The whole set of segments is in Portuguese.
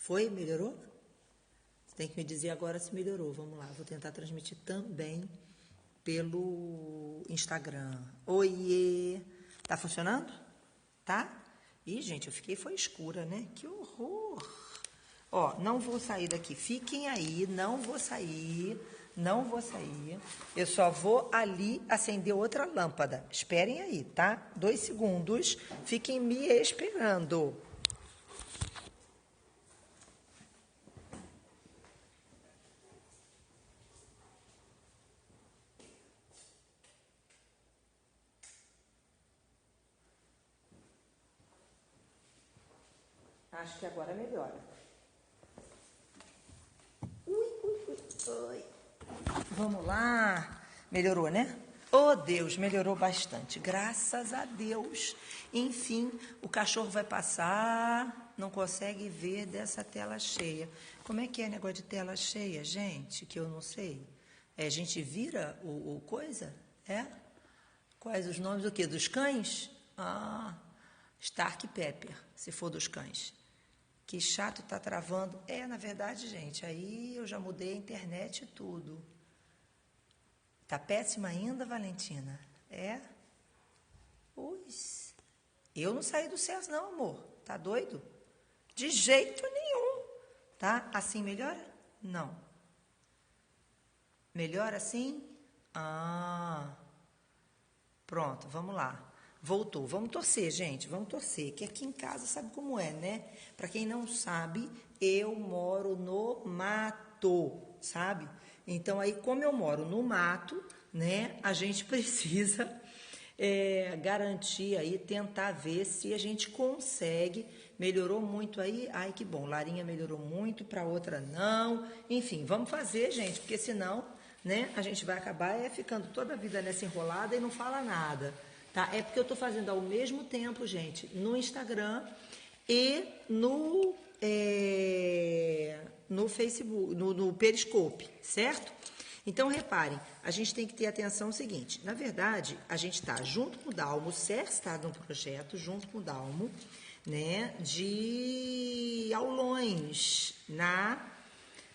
Foi? Melhorou? Você tem que me dizer agora se melhorou. Vamos lá, vou tentar transmitir também pelo Instagram. Oiê! Tá funcionando? Tá? Ih, gente, eu fiquei, foi escura, né? Que horror! Ó, não vou sair daqui. Fiquem aí, não vou sair. Não vou sair. Eu só vou ali acender outra lâmpada. Esperem aí, tá? 2 segundos. Fiquem me esperando. Acho que agora melhora. Ui. Vamos lá. Melhorou, né? Oh, Deus, melhorou bastante. Graças a Deus. Enfim, o cachorro vai passar, não consegue ver dessa tela cheia. Como é que é negócio de tela cheia, gente? Que eu não sei. É, a gente vira o coisa? É? Quais os nomes do quê? Dos cães? Ah, Stark Pepper, se for dos cães. Que chato, tá travando. É, na verdade, gente, aí eu já mudei a internet e tudo. Tá péssima ainda, Valentina? É? Ui. Eu não saí do CES não, amor. Tá doido? De jeito nenhum. Tá? Assim melhora? Não. Melhora assim? Ah. Pronto, vamos lá. Voltou. Vamos torcer, gente. Vamos torcer. Que aqui em casa sabe como é, né? Para quem não sabe, eu moro no mato, sabe? Então, aí, como eu moro no mato, né? A gente precisa garantir aí, tentar ver se a gente consegue. Melhorou muito aí? Ai, que bom. Larinha melhorou muito, para outra não. Enfim, vamos fazer, gente, porque senão, né? A gente vai acabar ficando toda a vida nessa enrolada e não fala nada. Tá? É porque eu estou fazendo ao mesmo tempo, gente, no Instagram e no Facebook, no Periscope, certo? Então, reparem, a gente tem que ter atenção ao seguinte, na verdade, a gente está junto com o Dalmo, o CERS está num projeto, junto com o Dalmo, né, de aulões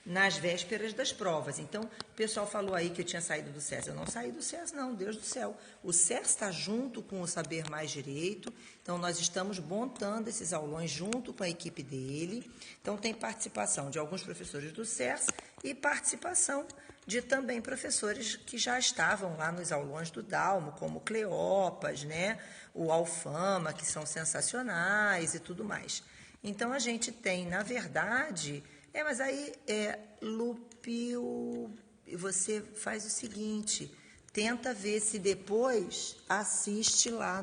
nas vésperas das provas. Então, o pessoal falou aí que eu tinha saído do SES. Eu não saí do SES, não, Deus do céu. O SES está junto com o Saber Mais Direito, então nós estamos montando esses aulões junto com a equipe dele. Então, tem participação de alguns professores do SES e participação de também professores que já estavam lá nos aulões do Dalmo, como o Cleopas, né, o Alfama, que são sensacionais e tudo mais. Então, a gente tem, na verdade... mas aí, Lupio, você faz o seguinte, tenta ver se depois assiste lá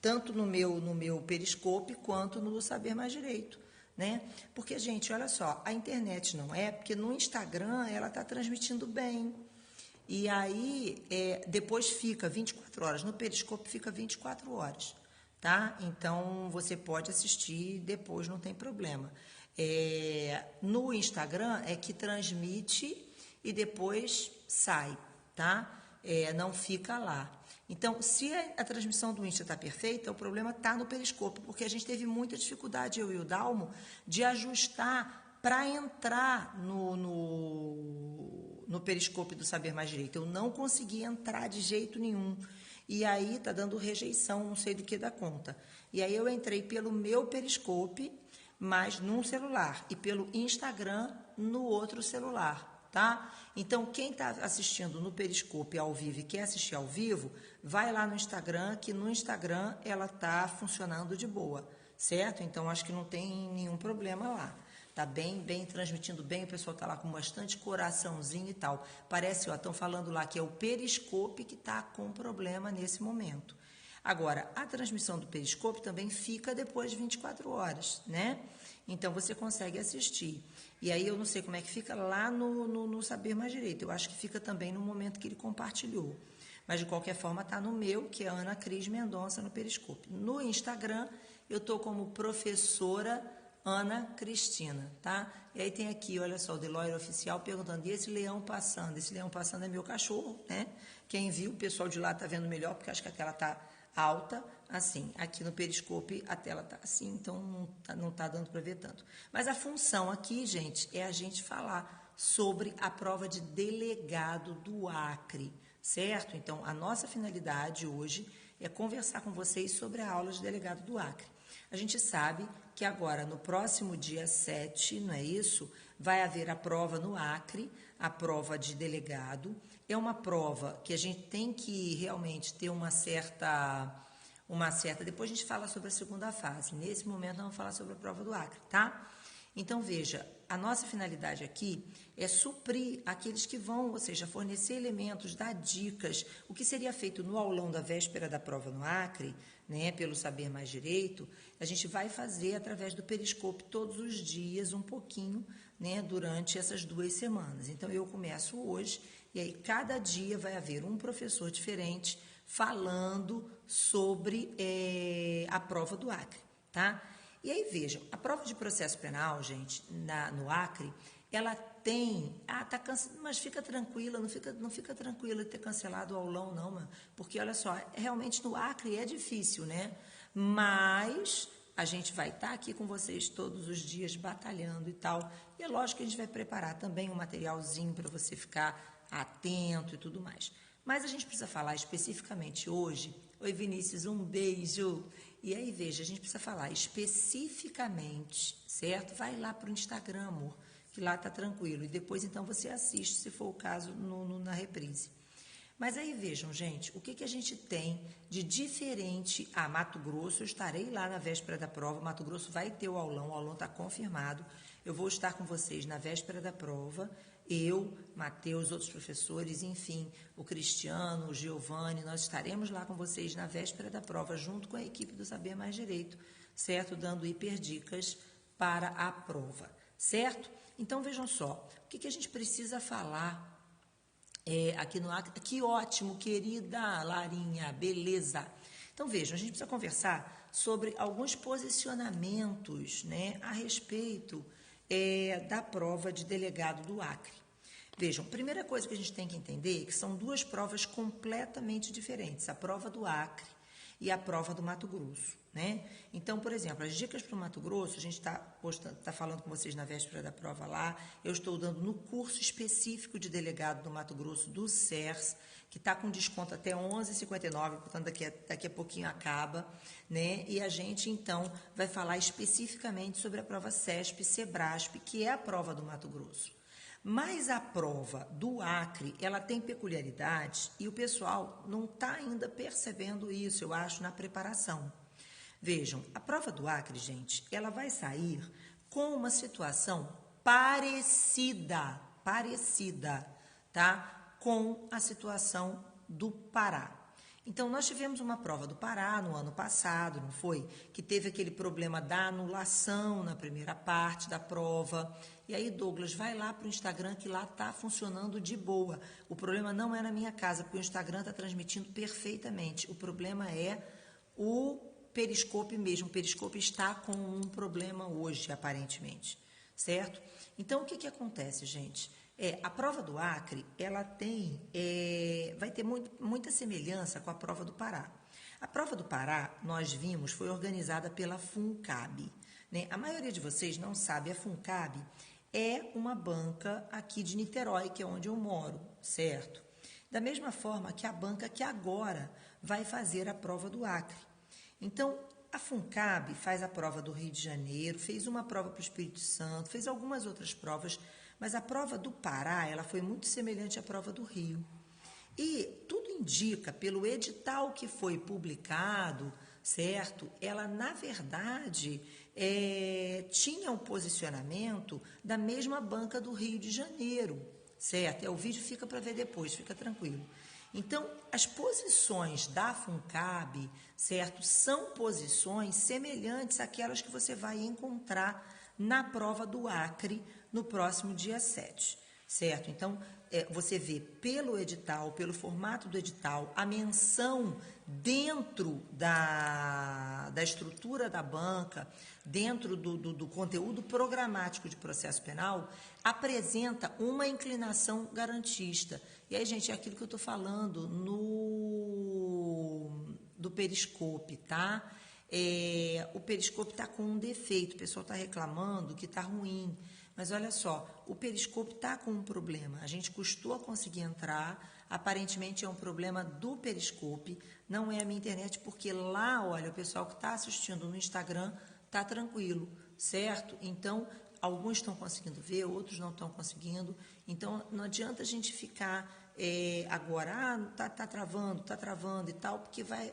tanto no meu Periscope quanto no Saber Mais Direito, né? Porque, gente, olha só, a internet não é, porque no Instagram ela está transmitindo bem. E aí, depois fica 24 horas, no Periscope fica 24 horas, tá? Então, você pode assistir depois, não tem problema. No Instagram é que transmite e depois sai, tá? Não fica lá. Então, se a transmissão do Insta está perfeita, o problema está no Periscope, porque a gente teve muita dificuldade, eu e o Dalmo, de ajustar para entrar no Periscope do Saber Mais Direito. Eu não consegui entrar de jeito nenhum. E aí está dando rejeição, não sei do que dá conta. E aí eu entrei pelo meu Periscope, mas num celular, e pelo Instagram no outro celular, tá? Então, quem está assistindo no Periscope ao vivo e quer assistir ao vivo, vai lá no Instagram, que no Instagram ela está funcionando de boa, certo? Então, acho que não tem nenhum problema lá. Tá bem, transmitindo bem, o pessoal tá lá com bastante coraçãozinho e tal. Parece, ó, estão falando lá que é o Periscope que está com problema nesse momento. Agora, a transmissão do Periscope também fica depois de 24 horas, né? Então, você consegue assistir. E aí, eu não sei como é que fica lá no Saber Mais Direito. Eu acho que fica também no momento que ele compartilhou. Mas, de qualquer forma, tá no meu, que é Ana Cris Mendonça, no Periscope. No Instagram, eu estou como professora Ana Cristina, tá? E aí tem aqui, olha só, o Deloyer Oficial perguntando, e esse leão passando? Esse leão passando é meu cachorro, né? Quem viu, o pessoal de lá tá vendo melhor, porque acho que a tela tá alta, assim. Aqui no Periscope a tela tá assim, então não tá dando para ver tanto. Mas a função aqui, gente, é a gente falar sobre a prova de delegado do Acre, certo? Então, a nossa finalidade hoje é conversar com vocês sobre a aula de delegado do Acre. A gente sabe que agora, no próximo dia 7, não é isso? Vai haver a prova no Acre, a prova de delegado. É uma prova que a gente tem que realmente ter uma certa... Depois a gente fala sobre a segunda fase. Nesse momento, nós vamos falar sobre a prova do Acre, tá? Então, veja, a nossa finalidade aqui é suprir aqueles que vão, ou seja, fornecer elementos, dar dicas. O que seria feito no aulão da véspera da prova no Acre, né, pelo Saber Mais Direito, a gente vai fazer através do Periscope todos os dias, um pouquinho, né, durante essas 2 semanas. Então, eu começo hoje, e aí cada dia vai haver um professor diferente falando sobre a prova do Acre, tá? E aí, vejam, a prova de processo penal, gente, no Acre, ela tem... tá cancelado, mas fica tranquila, não fica tranquila de ter cancelado o aulão, não, mano, porque, olha só, realmente no Acre é difícil, né? Mas a gente vai estar aqui com vocês todos os dias batalhando e tal, e é lógico que a gente vai preparar também um materialzinho para você ficar atento e tudo mais. Mas a gente precisa falar especificamente hoje... Oi, Vinícius, um beijo. E aí, veja, a gente precisa falar especificamente, certo? Vai lá para o Instagram, amor, que lá tá tranquilo. E depois, então, você assiste, se for o caso, na reprise. Mas aí, vejam, gente, o que a gente tem de diferente a Mato Grosso? Eu estarei lá na véspera da prova. Mato Grosso vai ter o aulão está confirmado. Eu vou estar com vocês na véspera da prova. Eu, Matheus, outros professores, enfim, o Cristiano, o Giovanni, nós estaremos lá com vocês na véspera da prova, junto com a equipe do Saber Mais Direito, certo? Dando hiperdicas para a prova, certo? Então, vejam só, o que a gente precisa falar aqui no Acre? Que ótimo, querida Larinha, beleza. Então, vejam, a gente precisa conversar sobre alguns posicionamentos, né, a respeito da prova de delegado do Acre. Vejam, primeira coisa que a gente tem que entender é que são 2 provas completamente diferentes, a prova do Acre e a prova do Mato Grosso, né? Então, por exemplo, as dicas para o Mato Grosso, a gente está falando com vocês na véspera da prova lá, eu estou dando no curso específico de delegado do Mato Grosso, do SERS, que está com desconto até R$ 11,59, portanto, daqui a pouquinho acaba, né? E a gente, então, vai falar especificamente sobre a prova CESP-SEBRASP, que é a prova do Mato Grosso. Mas a prova do Acre, ela tem peculiaridades e o pessoal não está ainda percebendo isso, eu acho, na preparação. Vejam, a prova do Acre, gente, ela vai sair com uma situação parecida, tá? Com a situação do Pará. Então, nós tivemos uma prova do Pará no ano passado, não foi? Que teve aquele problema da anulação na primeira parte da prova. E aí, Douglas, vai lá para o Instagram, que lá está funcionando de boa. O problema não é na minha casa, porque o Instagram está transmitindo perfeitamente. O problema é o Periscope mesmo. O Periscope está com um problema hoje, aparentemente, certo? Então, o que acontece, gente? A prova do Acre, ela vai ter muita semelhança com a prova do Pará. A prova do Pará, nós vimos, foi organizada pela FUNCAB, né? A maioria de vocês não sabe, a FUNCAB é uma banca aqui de Niterói, que é onde eu moro, certo? Da mesma forma que a banca que agora vai fazer a prova do Acre. Então, a FUNCAB faz a prova do Rio de Janeiro, fez uma prova para o Espírito Santo, fez algumas outras provas, mas a prova do Pará, ela foi muito semelhante à prova do Rio. E tudo indica, pelo edital que foi publicado, certo? Ela, na verdade, tinha um posicionamento da mesma banca do Rio de Janeiro, certo? O vídeo fica para ver depois, fica tranquilo. Então, as posições da FUNCAB, certo? São posições semelhantes àquelas que você vai encontrar na prova do Acre, no próximo dia 7, certo? Então, você vê pelo edital, pelo formato do edital, a menção dentro da estrutura da banca, dentro do conteúdo programático de processo penal, apresenta uma inclinação garantista. E aí, gente, é aquilo que eu estou falando do Periscope, tá? O Periscope está com um defeito, o pessoal está reclamando que está ruim. Mas olha só, o Periscope está com um problema. A gente custou a conseguir entrar, aparentemente é um problema do Periscope, não é a minha internet, porque lá, olha, o pessoal que está assistindo no Instagram está tranquilo, certo? Então, alguns estão conseguindo ver, outros não estão conseguindo. Então, não adianta a gente ficar agora, tá travando e tal, porque vai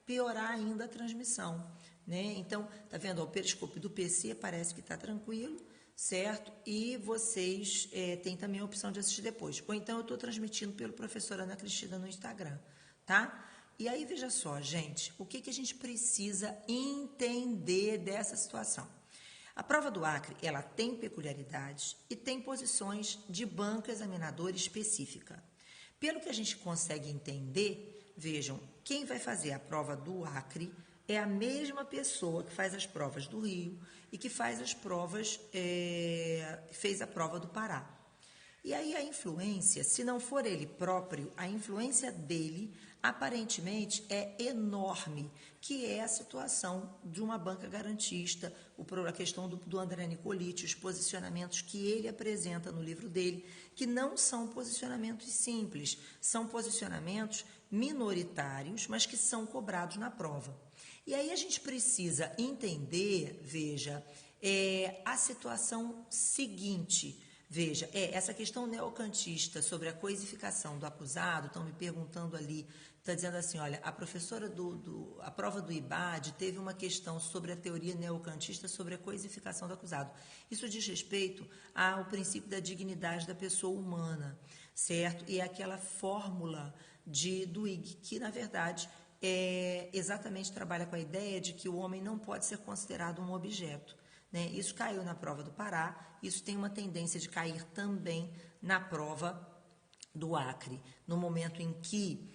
piorar ainda a transmissão, né? Então, tá vendo? O Periscope do PC parece que está tranquilo, certo? E vocês têm também a opção de assistir depois. Ou então eu estou transmitindo pelo professor Ana Cristina no Instagram, tá? E aí, veja só, gente, o que a gente precisa entender dessa situação? A prova do Acre, ela tem peculiaridades e tem posições de banca examinadora específica. Pelo que a gente consegue entender, vejam, quem vai fazer a prova do Acre é a mesma pessoa que faz as provas do Rio e que faz as provas, fez a prova do Pará. E aí a influência, se não for ele próprio, a influência dele aparentemente é enorme, que é a situação de uma banca garantista, a questão do André Nicoliti, os posicionamentos que ele apresenta no livro dele, que não são posicionamentos simples, são posicionamentos minoritários, mas que são cobrados na prova. E aí a gente precisa entender, veja, a situação seguinte. Veja, essa questão neocantista sobre a coisificação do acusado, estão me perguntando ali, está dizendo assim, olha, a professora a prova do IBAD teve uma questão sobre a teoria neocantista sobre a coisificação do acusado. Isso diz respeito ao princípio da dignidade da pessoa humana, certo? E aquela fórmula do IG, que na verdade exatamente trabalha com a ideia de que o homem não pode ser considerado um objeto. Né? Isso caiu na prova do Pará, isso tem uma tendência de cair também na prova do Acre, no momento em que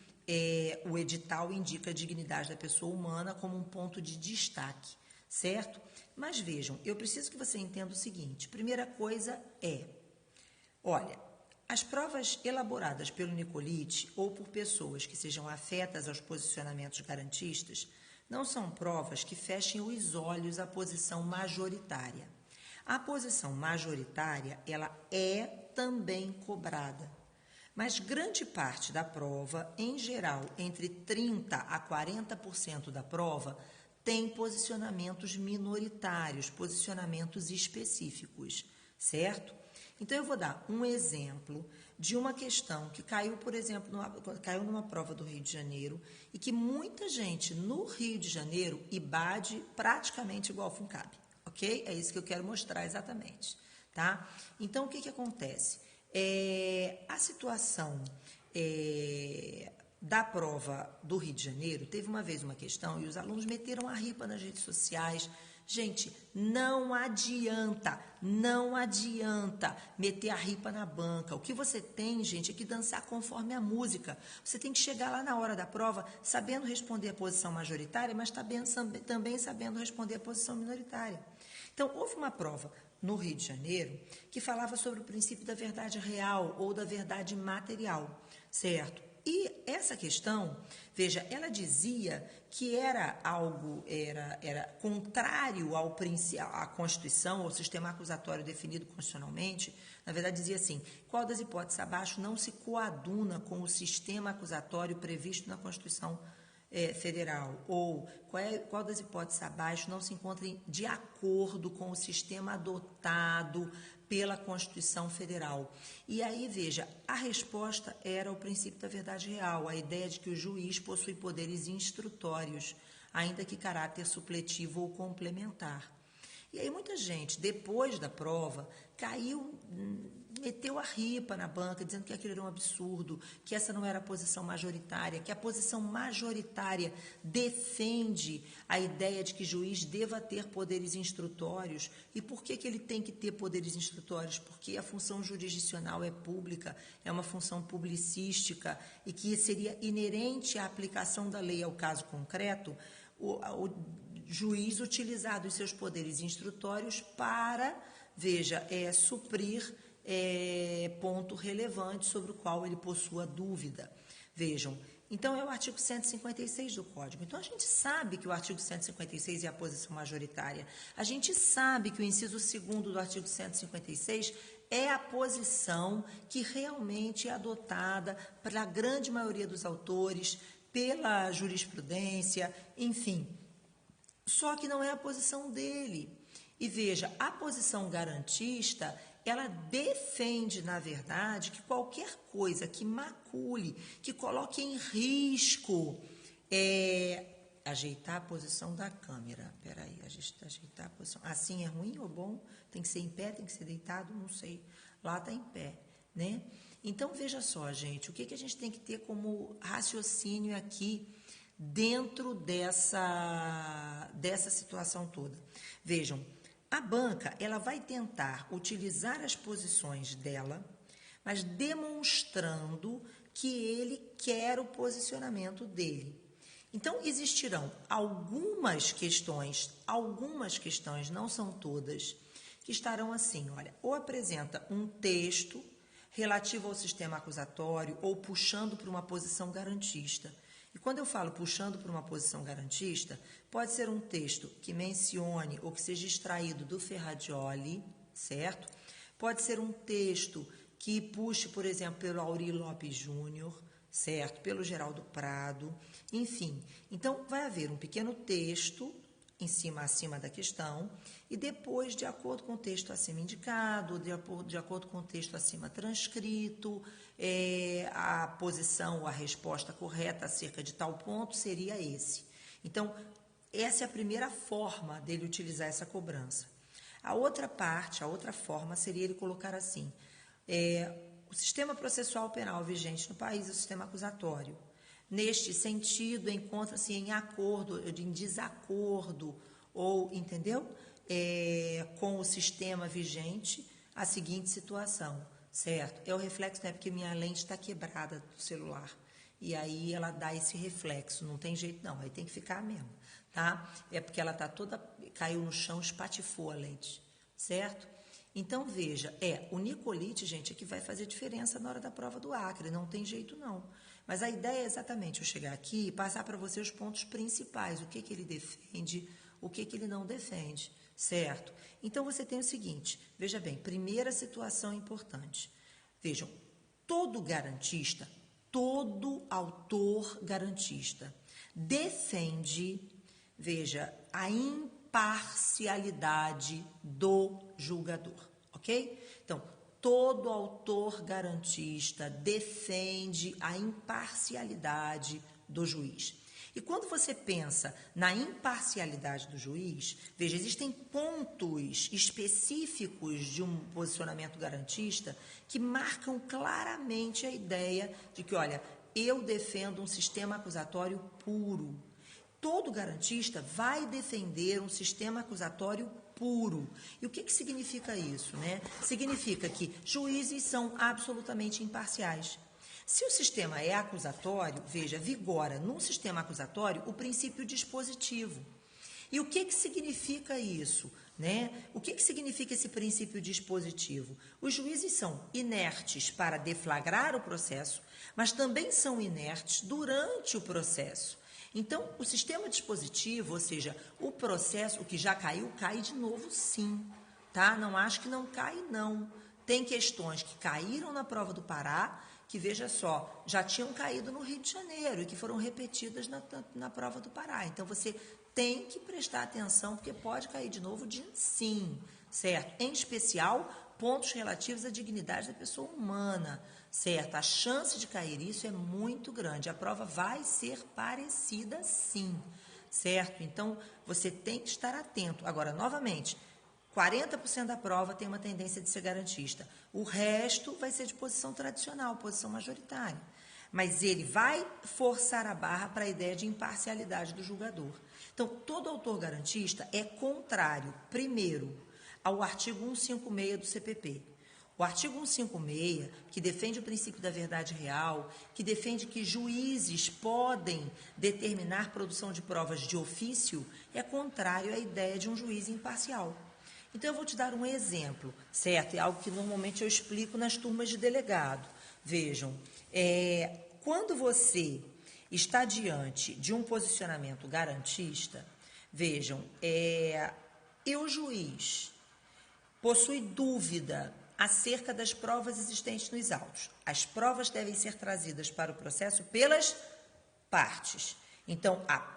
o edital indica a dignidade da pessoa humana como um ponto de destaque, certo? Mas vejam, eu preciso que você entenda o seguinte, primeira coisa olha, as provas elaboradas pelo Nicoliti ou por pessoas que sejam afetas aos posicionamentos garantistas não são provas que fechem os olhos à posição majoritária. A posição majoritária, ela é também cobrada. Mas grande parte da prova, em geral, entre 30% a 40% da prova, tem posicionamentos minoritários, posicionamentos específicos, certo? Então, eu vou dar um exemplo de uma questão que caiu, por exemplo, caiu numa prova do Rio de Janeiro e que muita gente no Rio de Janeiro IBAD praticamente igual ao FUNCAB, ok? É isso que eu quero mostrar exatamente, tá? Então, o que acontece? A situação da prova do Rio de Janeiro, teve uma vez uma questão e os alunos meteram a ripa nas redes sociais. Gente, não adianta meter a ripa na banca. O que você tem, gente, é que dançar conforme a música. Você tem que chegar lá na hora da prova sabendo responder a posição majoritária, mas também sabendo responder a posição minoritária. Então, houve uma prova no Rio de Janeiro que falava sobre o princípio da verdade real ou da verdade material, certo? E essa questão, veja, ela dizia que era algo, era contrário à Constituição, ao sistema acusatório definido constitucionalmente. Na verdade, dizia assim, qual das hipóteses abaixo não se coaduna com o sistema acusatório previsto na Constituição Federal? Ou qual das hipóteses abaixo não se encontra de acordo com o sistema adotado pela Constituição Federal? E aí, veja, a resposta era o princípio da verdade real, a ideia de que o juiz possui poderes instrutórios, ainda que caráter supletivo ou complementar. E aí muita gente, depois da prova, meteu a ripa na banca, dizendo que aquilo era um absurdo, que essa não era a posição majoritária, que a posição majoritária defende a ideia de que juiz deva ter poderes instrutórios. E por que ele tem que ter poderes instrutórios? Porque a função jurisdicional é pública, é uma função publicística e que seria inerente à aplicação da lei ao caso concreto, o juiz utilizar os seus poderes instrutórios para, veja, suprir ponto relevante sobre o qual ele possua dúvida. Vejam, Então, é o artigo 156 do Código. Então, a gente sabe que o artigo 156 é a posição majoritária. A gente sabe que o inciso 2º do artigo 156 é a posição que realmente é adotada pela grande maioria dos autores, pela jurisprudência, enfim. Só que não é a posição dele. E veja, a posição garantista, ela defende, na verdade, que qualquer coisa que macule, que coloque em risco, ajeitar a posição da câmera. Peraí, ajeitar a posição. Assim é ruim ou bom? Tem que ser em pé, tem que ser deitado? Não sei. Lá está em pé, né? Então, veja só, gente, o que a gente tem que ter como raciocínio aqui dentro dessa situação toda? Vejam, a banca, ela vai tentar utilizar as posições dela, mas demonstrando que ele quer o posicionamento dele. Então, existirão algumas questões, não são todas, que estarão assim, olha, ou apresenta um texto relativo ao sistema acusatório ou puxando para uma posição garantista. E quando eu falo puxando para uma posição garantista, pode ser um texto que mencione ou que seja extraído do Ferradioli, certo? Pode ser um texto que puxe, por exemplo, pelo Aurí Lopes Júnior, certo? Pelo Geraldo Prado, enfim. Então, vai haver um pequeno texto acima da questão, e depois, de acordo com o texto acima indicado, de acordo com o texto acima transcrito, a posição ou a resposta correta acerca de tal ponto seria esse. Então, essa é a primeira forma dele utilizar essa cobrança. A outra forma seria ele colocar assim, o sistema processual penal vigente no país é o sistema acusatório. Neste sentido, encontra-se em desacordo, ou, entendeu? Com o sistema vigente, a seguinte situação, certo? É o reflexo, né? Porque minha lente está quebrada do celular. E aí ela dá esse reflexo, não tem jeito não, aí tem que ficar mesmo, tá? É porque ela está toda, caiu no chão, espatifou a lente, certo? Então, veja, o Nicolite, gente, é que vai fazer diferença na hora da prova do Acre, não tem jeito não. Mas a ideia é exatamente eu chegar aqui e passar para você os pontos principais, o que ele defende, o que ele não defende, certo? Então, você tem o seguinte, veja bem, primeira situação importante. Vejam, todo garantista, todo autor garantista defende, veja, a imparcialidade do julgador, ok? Então, todo autor garantista defende a imparcialidade do juiz. E quando você pensa na imparcialidade do juiz, veja, existem pontos específicos de um posicionamento garantista que marcam claramente a ideia de que, olha, eu defendo um sistema acusatório puro. Todo garantista vai defender um sistema acusatório puro. E o que significa isso, né? Significa que juízes são absolutamente imparciais. Se o sistema é acusatório, veja, vigora num sistema acusatório o princípio dispositivo. E o que significa isso, né? O que significa esse princípio dispositivo? Os juízes são inertes para deflagrar o processo, mas também são inertes durante o processo. Então, o sistema dispositivo, ou seja, o processo, o que já caiu, cai de novo sim, tá? Não acho que não cai, não. Tem questões que caíram na prova do Pará, que, veja só, já tinham caído no Rio de Janeiro e que foram repetidas na prova do Pará. Então, você tem que prestar atenção, porque pode cair de novo sim, certo? Em especial, pontos relativos à dignidade da pessoa humana, certo? A chance de cair isso é muito grande. A prova vai ser parecida sim, certo? Então, você tem que estar atento. Agora, novamente, 40% da prova tem uma tendência de ser garantista. O resto vai ser de posição tradicional, posição majoritária. Mas ele vai forçar a barra para a ideia de imparcialidade do julgador. Então, todo autor garantista é contrário, primeiro, ao artigo 156 do CPP. O artigo 156, que defende o princípio da verdade real, que defende que juízes podem determinar produção de provas de ofício, é contrário à ideia de um juiz imparcial. Então, eu vou te dar um exemplo, certo? É algo que normalmente eu explico nas turmas de delegado. Vejam, quando você está diante de um posicionamento garantista, vejam, e o juiz possui dúvida acerca das provas existentes nos autos. As provas devem ser trazidas para o processo pelas partes. Então, a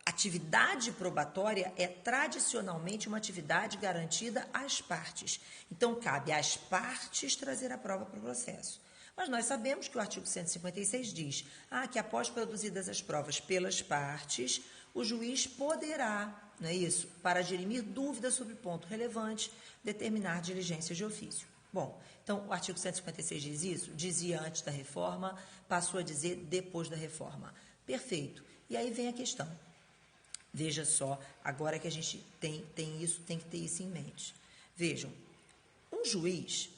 atividade probatória é tradicionalmente uma atividade garantida às partes. Então, cabe às partes trazer a prova para o processo. Mas nós sabemos que o artigo 156 diz que após produzidas as provas pelas partes, o juiz poderá, não é isso, para dirimir dúvidas sobre ponto relevante, determinar diligências de ofício. Bom, então o artigo 156 diz isso? Dizia antes da reforma, passou a dizer depois da reforma. Perfeito. E aí vem a questão. Veja só, agora que a gente tem que ter isso em mente. Vejam, um juiz,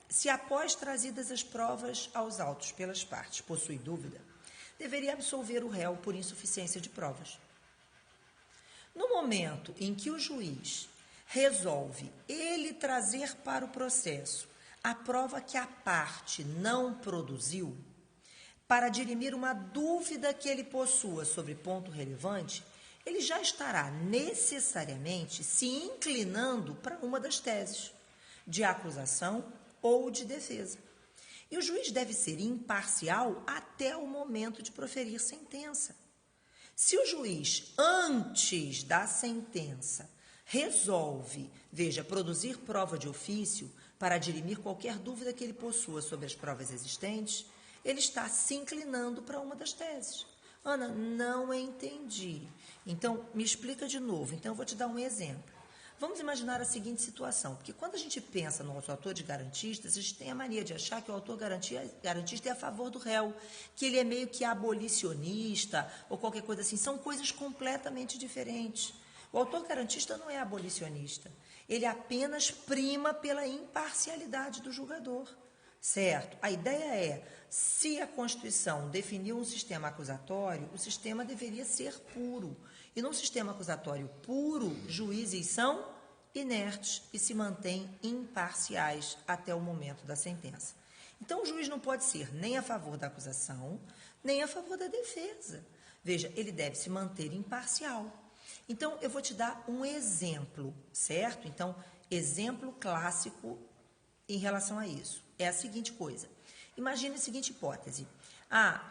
se após trazidas as provas aos autos pelas partes possui dúvida, deveria absolver o réu por insuficiência de provas. No momento em que o juiz resolve ele trazer para o processo a prova que a parte não produziu, para dirimir uma dúvida que ele possua sobre ponto relevante, ele já estará necessariamente se inclinando para uma das teses, de acusação ou de defesa. E o juiz deve ser imparcial até o momento de proferir sentença. Se o juiz, antes da sentença, resolve, produzir prova de ofício para dirimir qualquer dúvida que ele possua sobre as provas existentes, ele está se inclinando para uma das teses. Ana, não entendi. Então, me explica de novo. Então, eu vou te dar um exemplo. Vamos imaginar a seguinte situação, porque quando a gente pensa no autor de garantistas, a gente tem a mania de achar que o autor garantista é a favor do réu, que ele é meio que abolicionista ou qualquer coisa assim. São coisas completamente diferentes. O autor garantista não é abolicionista. Ele apenas prima pela imparcialidade do julgador. Certo? A ideia é, se a Constituição definiu um sistema acusatório, o sistema deveria ser puro. E num sistema acusatório puro, juízes são inertes e se mantêm imparciais até o momento da sentença. Então, o juiz não pode ser nem a favor da acusação, nem a favor da defesa. Veja, ele deve se manter imparcial. Então, eu vou te dar um exemplo, certo? Então, exemplo clássico em relação a isso. É a seguinte coisa. Imagine a seguinte hipótese.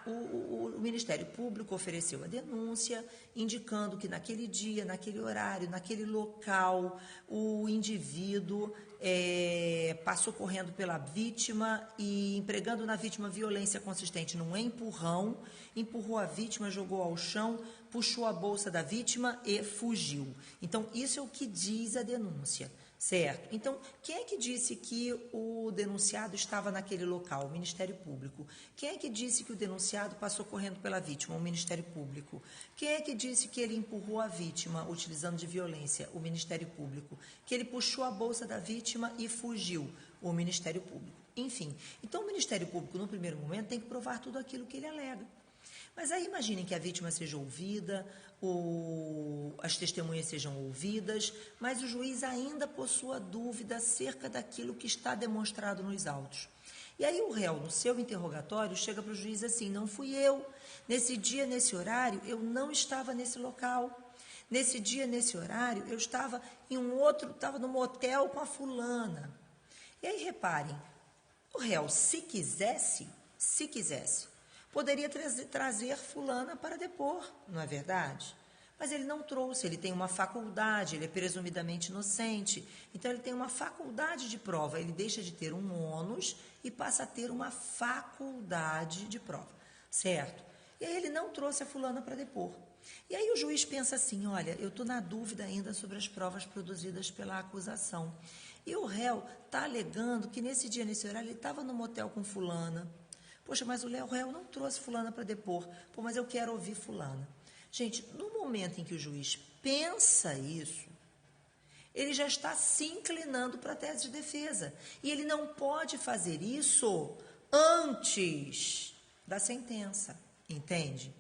O Ministério Público ofereceu a denúncia, indicando que naquele dia, naquele horário, naquele local, o indivíduo passou correndo pela vítima e empregando na vítima violência consistente num empurrão, empurrou a vítima, jogou ao chão, puxou a bolsa da vítima e fugiu. Então, isso é o que diz a denúncia. Certo? Então, quem é que disse que o denunciado estava naquele local? O Ministério Público. Quem é que disse que o denunciado passou correndo pela vítima? O Ministério Público. Quem é que disse que ele empurrou a vítima utilizando de violência? O Ministério Público. Que ele puxou a bolsa da vítima e fugiu? O Ministério Público. Enfim, então o Ministério Público, no primeiro momento, tem que provar tudo aquilo que ele alega. Mas aí imaginem que a vítima seja ouvida, as testemunhas sejam ouvidas, mas o juiz ainda possua dúvida acerca daquilo que está demonstrado nos autos. E aí o réu, no seu interrogatório, chega para o juiz assim, não fui eu, nesse dia, nesse horário, eu não estava nesse local. Nesse dia, nesse horário, eu estava estava num motel com a fulana. E aí reparem, o réu, se quisesse, poderia trazer fulana para depor, não é verdade? Mas ele não trouxe, ele tem uma faculdade, ele é presumidamente inocente, então ele tem uma faculdade de prova, ele deixa de ter um ônus e passa a ter uma faculdade de prova, certo? E aí ele não trouxe a fulana para depor. E aí o juiz pensa assim, olha, eu estou na dúvida ainda sobre as provas produzidas pela acusação. E o réu está alegando que nesse dia, nesse horário, ele estava no motel com fulana. Poxa, mas o réu não trouxe fulana para depor. Pô, mas eu quero ouvir fulana. Gente, no momento em que o juiz pensa isso, ele já está se inclinando para a tese de defesa. E ele não pode fazer isso antes da sentença, entende?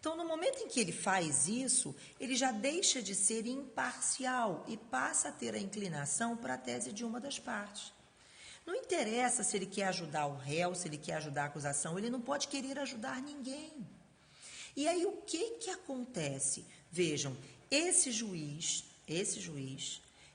Então, no momento em que ele faz isso, ele já deixa de ser imparcial e passa a ter a inclinação para a tese de uma das partes. Não interessa se ele quer ajudar o réu, se ele quer ajudar a acusação, ele não pode querer ajudar ninguém. E aí o que acontece? Vejam, esse juiz,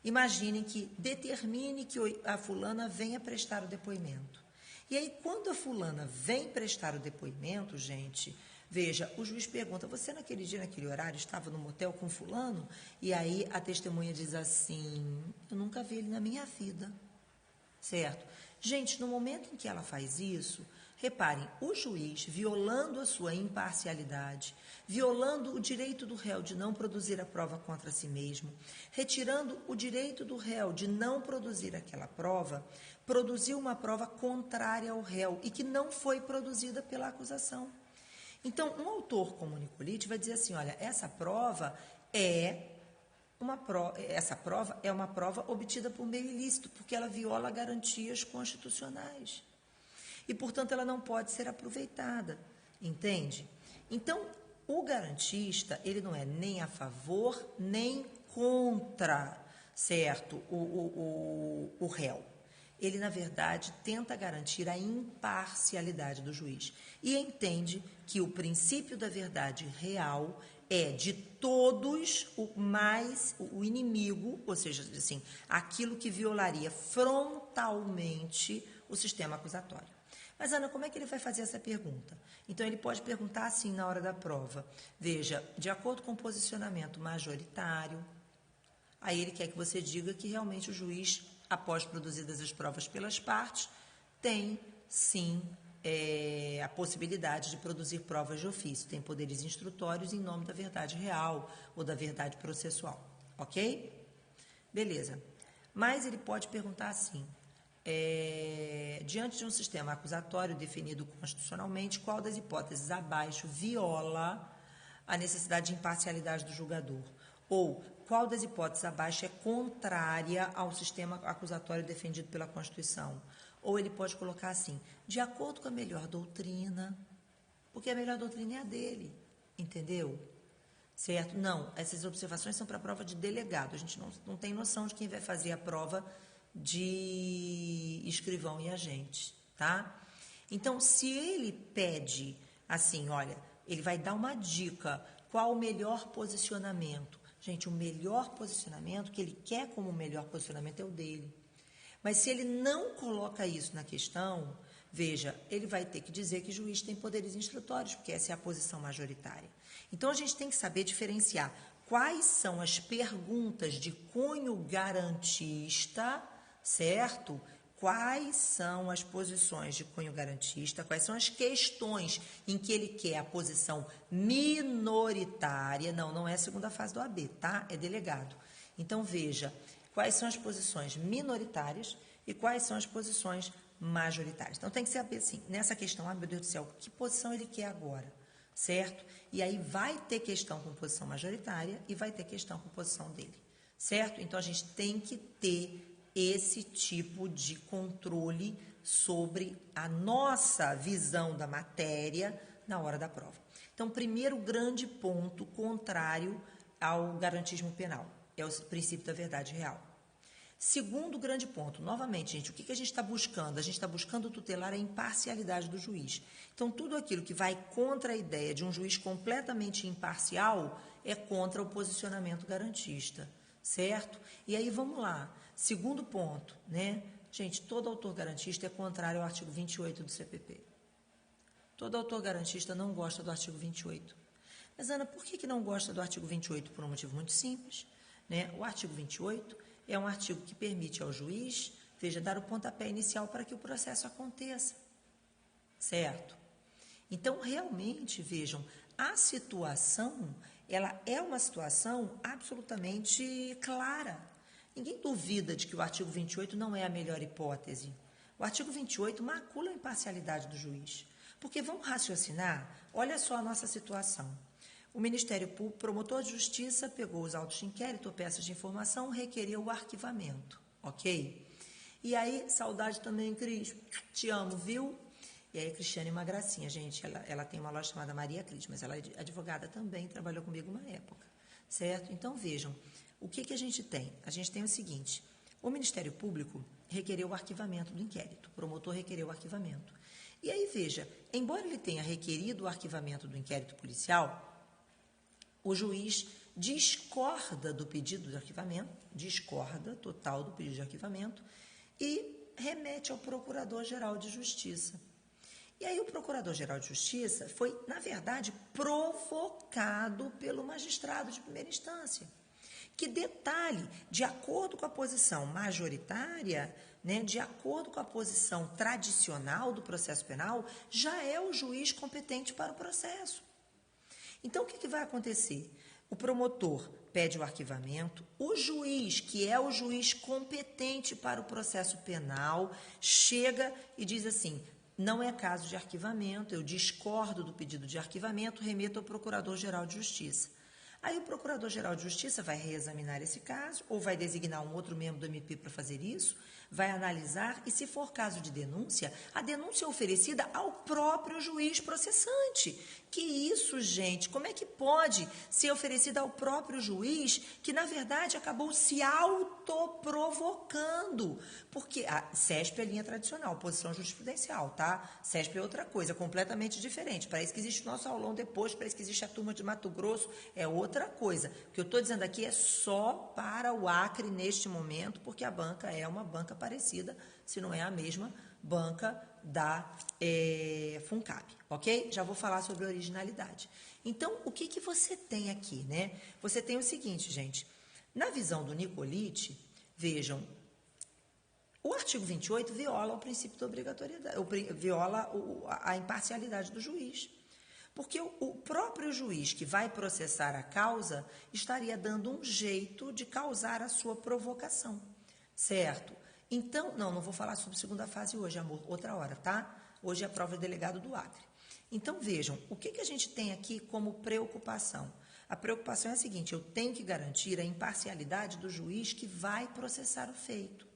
imaginem que determine que a fulana venha prestar o depoimento. E aí, quando a fulana vem prestar o depoimento, gente, veja, o juiz pergunta, você naquele dia, naquele horário, estava no motel com fulano? E aí a testemunha diz assim, eu nunca vi ele na minha vida, certo? Gente, no momento em que ela faz isso, reparem, o juiz, violando a sua imparcialidade, violando o direito do réu de não produzir a prova contra si mesmo, retirando o direito do réu de não produzir aquela prova, produziu uma prova contrária ao réu e que não foi produzida pela acusação. Então, um autor como Nicolite vai dizer assim, olha, essa prova é uma prova obtida por meio ilícito, porque ela viola garantias constitucionais. E, portanto, ela não pode ser aproveitada, entende? Então, o garantista, ele não é nem a favor, nem contra, certo, o réu. Ele, na verdade, tenta garantir a imparcialidade do juiz e entende que o princípio da verdade real é de todos o inimigo, ou seja, assim, aquilo que violaria frontalmente o sistema acusatório. Mas, Ana, como é que ele vai fazer essa pergunta? Então, ele pode perguntar assim na hora da prova. Veja, de acordo com o posicionamento majoritário, aí ele quer que você diga que realmente o juiz, após produzidas as provas pelas partes, tem, sim, a possibilidade de produzir provas de ofício. Tem poderes instrutórios em nome da verdade real ou da verdade processual. Ok? Beleza. Mas ele pode perguntar assim, diante de um sistema acusatório definido constitucionalmente, qual das hipóteses abaixo viola a necessidade de imparcialidade do julgador? Ou qual das hipóteses abaixo é contrária ao sistema acusatório defendido pela Constituição? Ou ele pode colocar assim, de acordo com a melhor doutrina, porque a melhor doutrina é a dele, entendeu? Certo? Não, essas observações são para a prova de delegado, a gente não tem noção de quem vai fazer a prova de escrivão e agente, tá? Então, se ele pede assim, olha, ele vai dar uma dica, qual o melhor posicionamento? Gente, o melhor posicionamento, que ele quer como melhor posicionamento é o dele. Mas se ele não coloca isso na questão, veja, ele vai ter que dizer que o juiz tem poderes instrutórios, porque essa é a posição majoritária. Então, a gente tem que saber diferenciar quais são as perguntas de cunho garantista, certo? Quais são as posições de cunho garantista, quais são as questões em que ele quer a posição minoritária, não é a segunda fase do AB, tá? É delegado. Então, veja, quais são as posições minoritárias e quais são as posições majoritárias. Então, tem que saber assim, nessa questão, meu Deus do céu, que posição ele quer agora, certo? E aí vai ter questão com posição majoritária e vai ter questão com posição dele, certo? Então, a gente tem que ter esse tipo de controle sobre a nossa visão da matéria na hora da prova. Então, primeiro grande ponto contrário ao garantismo penal é o princípio da verdade real. Segundo grande ponto, novamente, gente, o que a gente está buscando? A gente está buscando tutelar a imparcialidade do juiz. Então, tudo aquilo que vai contra a ideia de um juiz completamente imparcial é contra o posicionamento garantista, certo? E aí, vamos lá. Segundo ponto, né? Gente, todo autor garantista é contrário ao artigo 28 do CPP. Todo autor garantista não gosta do artigo 28. Mas, Ana, por que não gosta do artigo 28? Por um motivo muito simples, né? O artigo 28 é um artigo que permite ao juiz, veja, dar o pontapé inicial para que o processo aconteça, certo? Então, realmente, vejam, a situação, ela é uma situação absolutamente clara. Ninguém duvida de que o artigo 28 não é a melhor hipótese. O artigo 28 macula a imparcialidade do juiz. Porque vamos raciocinar, olha só a nossa situação. O Ministério Público, promotor de justiça, pegou os autos de inquérito ou peças de informação, requereu o arquivamento, ok? E aí, saudade também, Cris, te amo, viu? E aí, a Cristiane é uma gracinha, gente, ela tem uma loja chamada Maria Cris, mas ela é advogada também, trabalhou comigo uma época, certo? Então, vejam, o que a gente tem? A gente tem o seguinte, o Ministério Público requereu o arquivamento do inquérito, o promotor requereu o arquivamento. E aí, veja, embora ele tenha requerido o arquivamento do inquérito policial, o juiz discorda do pedido de arquivamento, discorda total do pedido de arquivamento e remete ao Procurador-Geral de Justiça. E aí o Procurador-Geral de Justiça foi, na verdade, provocado pelo magistrado de primeira instância. Que detalhe, de acordo com a posição majoritária, né, de acordo com a posição tradicional do processo penal, já é o juiz competente para o processo. Então, o que vai acontecer? O promotor pede o arquivamento, o juiz, que é o juiz competente para o processo penal, chega e diz assim: não é caso de arquivamento, eu discordo do pedido de arquivamento, remeto ao Procurador-Geral de Justiça. Aí o Procurador-Geral de Justiça vai reexaminar esse caso, ou vai designar um outro membro do MP para fazer isso, vai analisar e, se for caso de denúncia, a denúncia é oferecida ao próprio juiz processante. Que isso, gente? Como é que pode ser oferecida ao próprio juiz que, na verdade, acabou se autoprovocando? Porque a CESP é linha tradicional, posição jurisprudencial, tá? CESP é outra coisa, completamente diferente. Para isso que existe o nosso aulão depois, para isso que existe a turma de Mato Grosso, é outra coisa. O que eu estou dizendo aqui é só para o Acre neste momento, porque a banca é uma banca parecida, se não é a mesma banca da FUNCAP, ok? Já vou falar sobre originalidade. Então, o que você tem aqui, né? Você tem o seguinte, gente. Na visão do Nicolite, vejam, o artigo 28 viola o princípio da obrigatoriedade, viola a imparcialidade do juiz. Porque o próprio juiz que vai processar a causa estaria dando um jeito de causar a sua provocação, certo? Então, não vou falar sobre segunda fase hoje, amor, outra hora, tá? Hoje é a prova de delegado do Acre. Então, vejam, o que a gente tem aqui como preocupação? A preocupação é a seguinte: eu tenho que garantir a imparcialidade do juiz que vai processar o feito.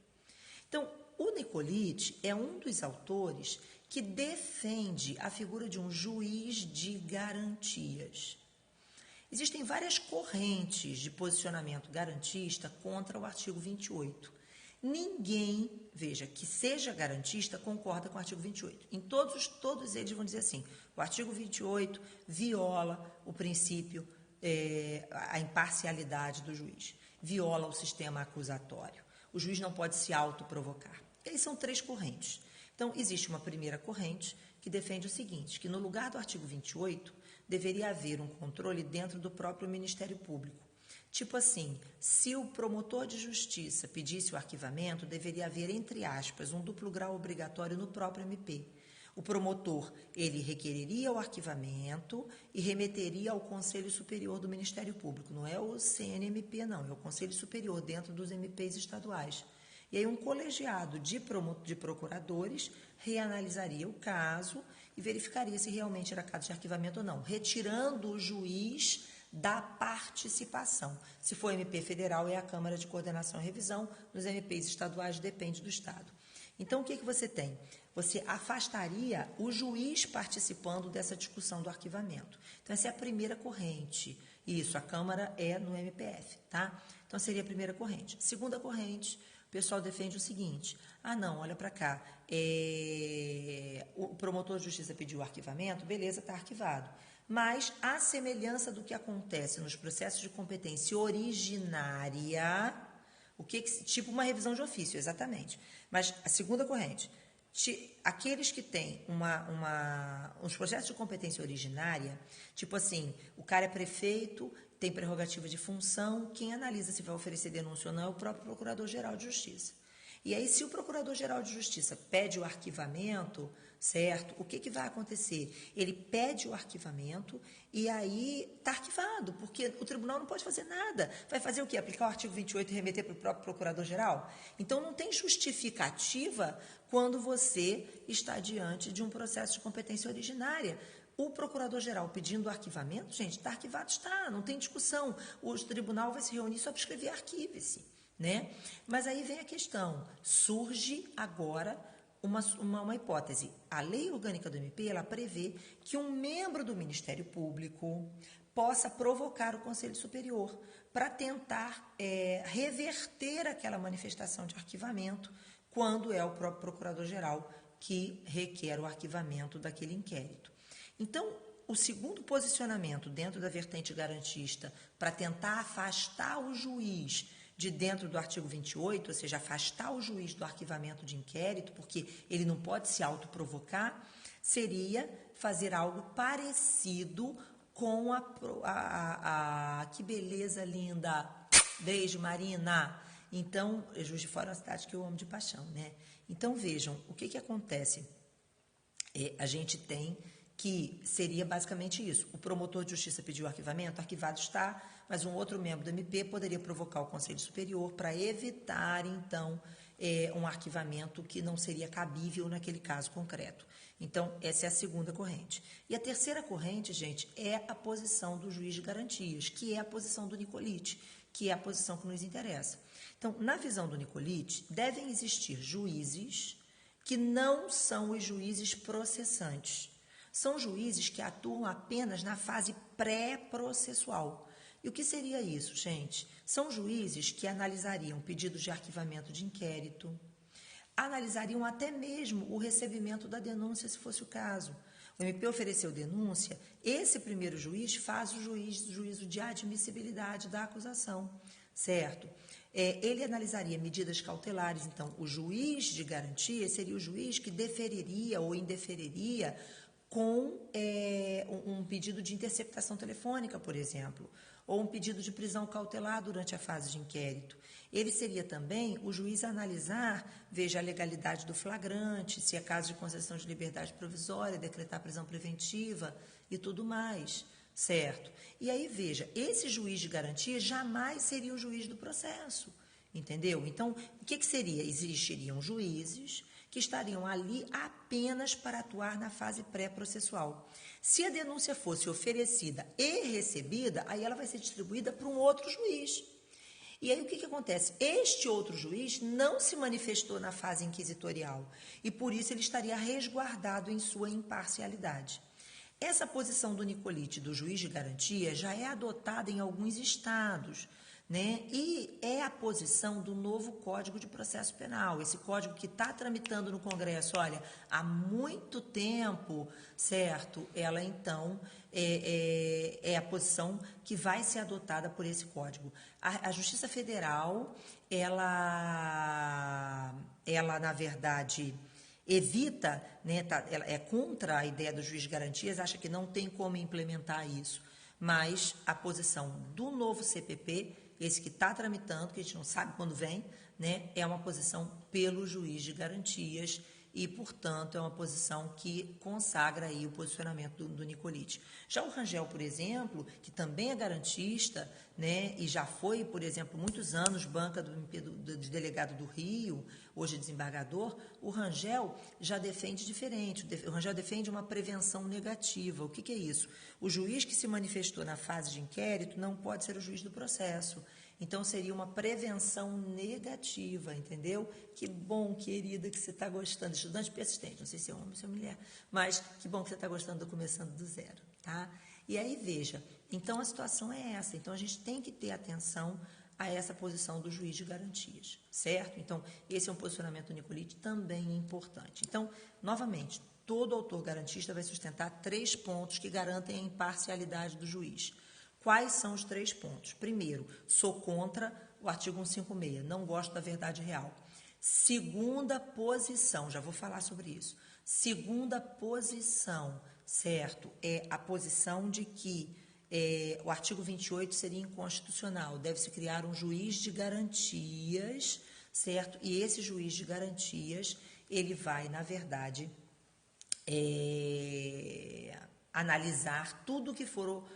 Então, o Nicolite é um dos autores que defende a figura de um juiz de garantias. Existem várias correntes de posicionamento garantista contra o artigo 28. Ninguém, veja, que seja garantista concorda com o artigo 28. Em todos eles vão dizer assim: o artigo 28 viola o princípio, a imparcialidade do juiz, viola o sistema acusatório. O juiz não pode se autoprovocar. E aí são três correntes. Então, existe uma primeira corrente que defende o seguinte: que no lugar do artigo 28 deveria haver um controle dentro do próprio Ministério Público. Tipo assim, se o promotor de justiça pedisse o arquivamento, deveria haver, entre aspas, um duplo grau obrigatório no próprio MP. O promotor, ele requereria o arquivamento e remeteria ao Conselho Superior do Ministério Público. Não é o CNMP, não, é o Conselho Superior, dentro dos MPs estaduais. E aí um colegiado de procuradores reanalisaria o caso e verificaria se realmente era caso de arquivamento ou não, retirando o juiz da participação. Se for MP federal, é a Câmara de Coordenação e Revisão, nos MPs estaduais depende do Estado. Então, o que você tem? Você afastaria o juiz participando dessa discussão do arquivamento. Então, essa é a primeira corrente. Isso, a Câmara é no MPF, tá? Então, seria a primeira corrente. Segunda corrente, o pessoal defende o seguinte: não, olha para cá, o promotor de justiça pediu o arquivamento, beleza, está arquivado. Mas, à semelhança do que acontece nos processos de competência originária, tipo uma revisão de ofício, exatamente. Mas a segunda corrente, aqueles que têm uns processos de competência originária, tipo assim, o cara é prefeito, tem prerrogativa de função, quem analisa se vai oferecer denúncia ou não é o próprio Procurador-Geral de Justiça. E aí, se o Procurador-Geral de Justiça pede o arquivamento, certo? O que vai acontecer? Ele pede o arquivamento e aí está arquivado, porque o tribunal não pode fazer nada. Vai fazer o quê? Aplicar o artigo 28 e remeter para o próprio Procurador-Geral? Então, não tem justificativa quando você está diante de um processo de competência originária. O Procurador-Geral pedindo o arquivamento, gente, está arquivado, está, não tem discussão. O tribunal vai se reunir só para escrever arquive-se, né? Mas aí vem a questão, surge agora uma hipótese. A lei orgânica do MP, ela prevê que um membro do Ministério Público possa provocar o Conselho Superior para tentar reverter aquela manifestação de arquivamento quando é o próprio Procurador-Geral que requer o arquivamento daquele inquérito. Então, o segundo posicionamento dentro da vertente garantista para tentar afastar o juiz de dentro do artigo 28, ou seja, afastar o juiz do arquivamento de inquérito, porque ele não pode se autoprovocar, seria fazer algo parecido com que beleza linda, beijo Marina. Então, Juiz de Fora é uma cidade que eu amo de paixão, né? Então, vejam, o que acontece? A gente tem que seria basicamente isso. O promotor de justiça pediu arquivamento, arquivado está, mas um outro membro do MP poderia provocar o Conselho Superior para evitar, então, um arquivamento que não seria cabível naquele caso concreto. Então, essa é a segunda corrente. E a terceira corrente, gente, é a posição do juiz de garantias, que é a posição do Nicolite, que é a posição que nos interessa. Então, na visão do Nicolite, devem existir juízes que não são os juízes processantes. São juízes que atuam apenas na fase pré-processual. E o que seria isso, gente? São juízes que analisariam pedidos de arquivamento de inquérito, analisariam até mesmo o recebimento da denúncia, se fosse o caso. O MP ofereceu denúncia, esse primeiro juiz faz o juízo de admissibilidade da acusação, certo? Ele analisaria medidas cautelares, então o juiz de garantia seria o juiz que deferiria ou indeferiria com um pedido de interceptação telefônica, por exemplo, ou um pedido de prisão cautelar durante a fase de inquérito. Ele seria também o juiz a analisar, veja a legalidade do flagrante, se é caso de concessão de liberdade provisória, decretar prisão preventiva e tudo mais, certo? E aí, veja, esse juiz de garantia jamais seria o juiz do processo, entendeu? Então, o que seria? Existiriam juízes que estariam ali apenas para atuar na fase pré-processual. Se a denúncia fosse oferecida e recebida, aí ela vai ser distribuída para um outro juiz. E aí o que acontece? Este outro juiz não se manifestou na fase inquisitorial e por isso ele estaria resguardado em sua imparcialidade. Essa posição do Nicolite, do juiz de garantia, já é adotada em alguns estados, né? E é a posição do novo Código de Processo Penal, esse código que está tramitando no Congresso, olha, há muito tempo, certo? Ela, então, é a posição que vai ser adotada por esse código. A Justiça Federal, ela na verdade, evita, né, ela é contra a ideia do juiz de garantias, acha que não tem como implementar isso, mas a posição do novo CPP, esse que está tramitando, que a gente não sabe quando vem, né, é uma posição pelo juiz de garantias e, portanto, é uma posição que consagra aí o posicionamento do Nicolite. Já o Rangel, por exemplo, que também é garantista, né, e já foi, por exemplo, muitos anos banca de delegado do Rio, hoje desembargador, o Rangel já defende diferente. O Rangel defende uma prevenção negativa. O que é isso? O juiz que se manifestou na fase de inquérito não pode ser o juiz do processo. Então, seria uma prevenção negativa, entendeu? Que bom, querida, que você está gostando. Estudante persistente, não sei se é homem ou se é mulher, mas que bom que você está gostando do Começando do Zero, tá? E aí, veja, então a situação é essa. Então, a gente tem que ter atenção a essa posição do juiz de garantias, certo? Então, esse é um posicionamento do Nicolite também importante. Então, novamente, todo autor garantista vai sustentar 3 pontos que garantem a imparcialidade do juiz. Quais são os 3 pontos? Primeiro, sou contra o artigo 156, não gosto da verdade real. Segunda posição, já vou falar sobre isso. Segunda posição, certo? É a posição de que o artigo 28 seria inconstitucional, deve-se criar um juiz de garantias, certo? E esse juiz de garantias, ele vai, na verdade, analisar tudo que for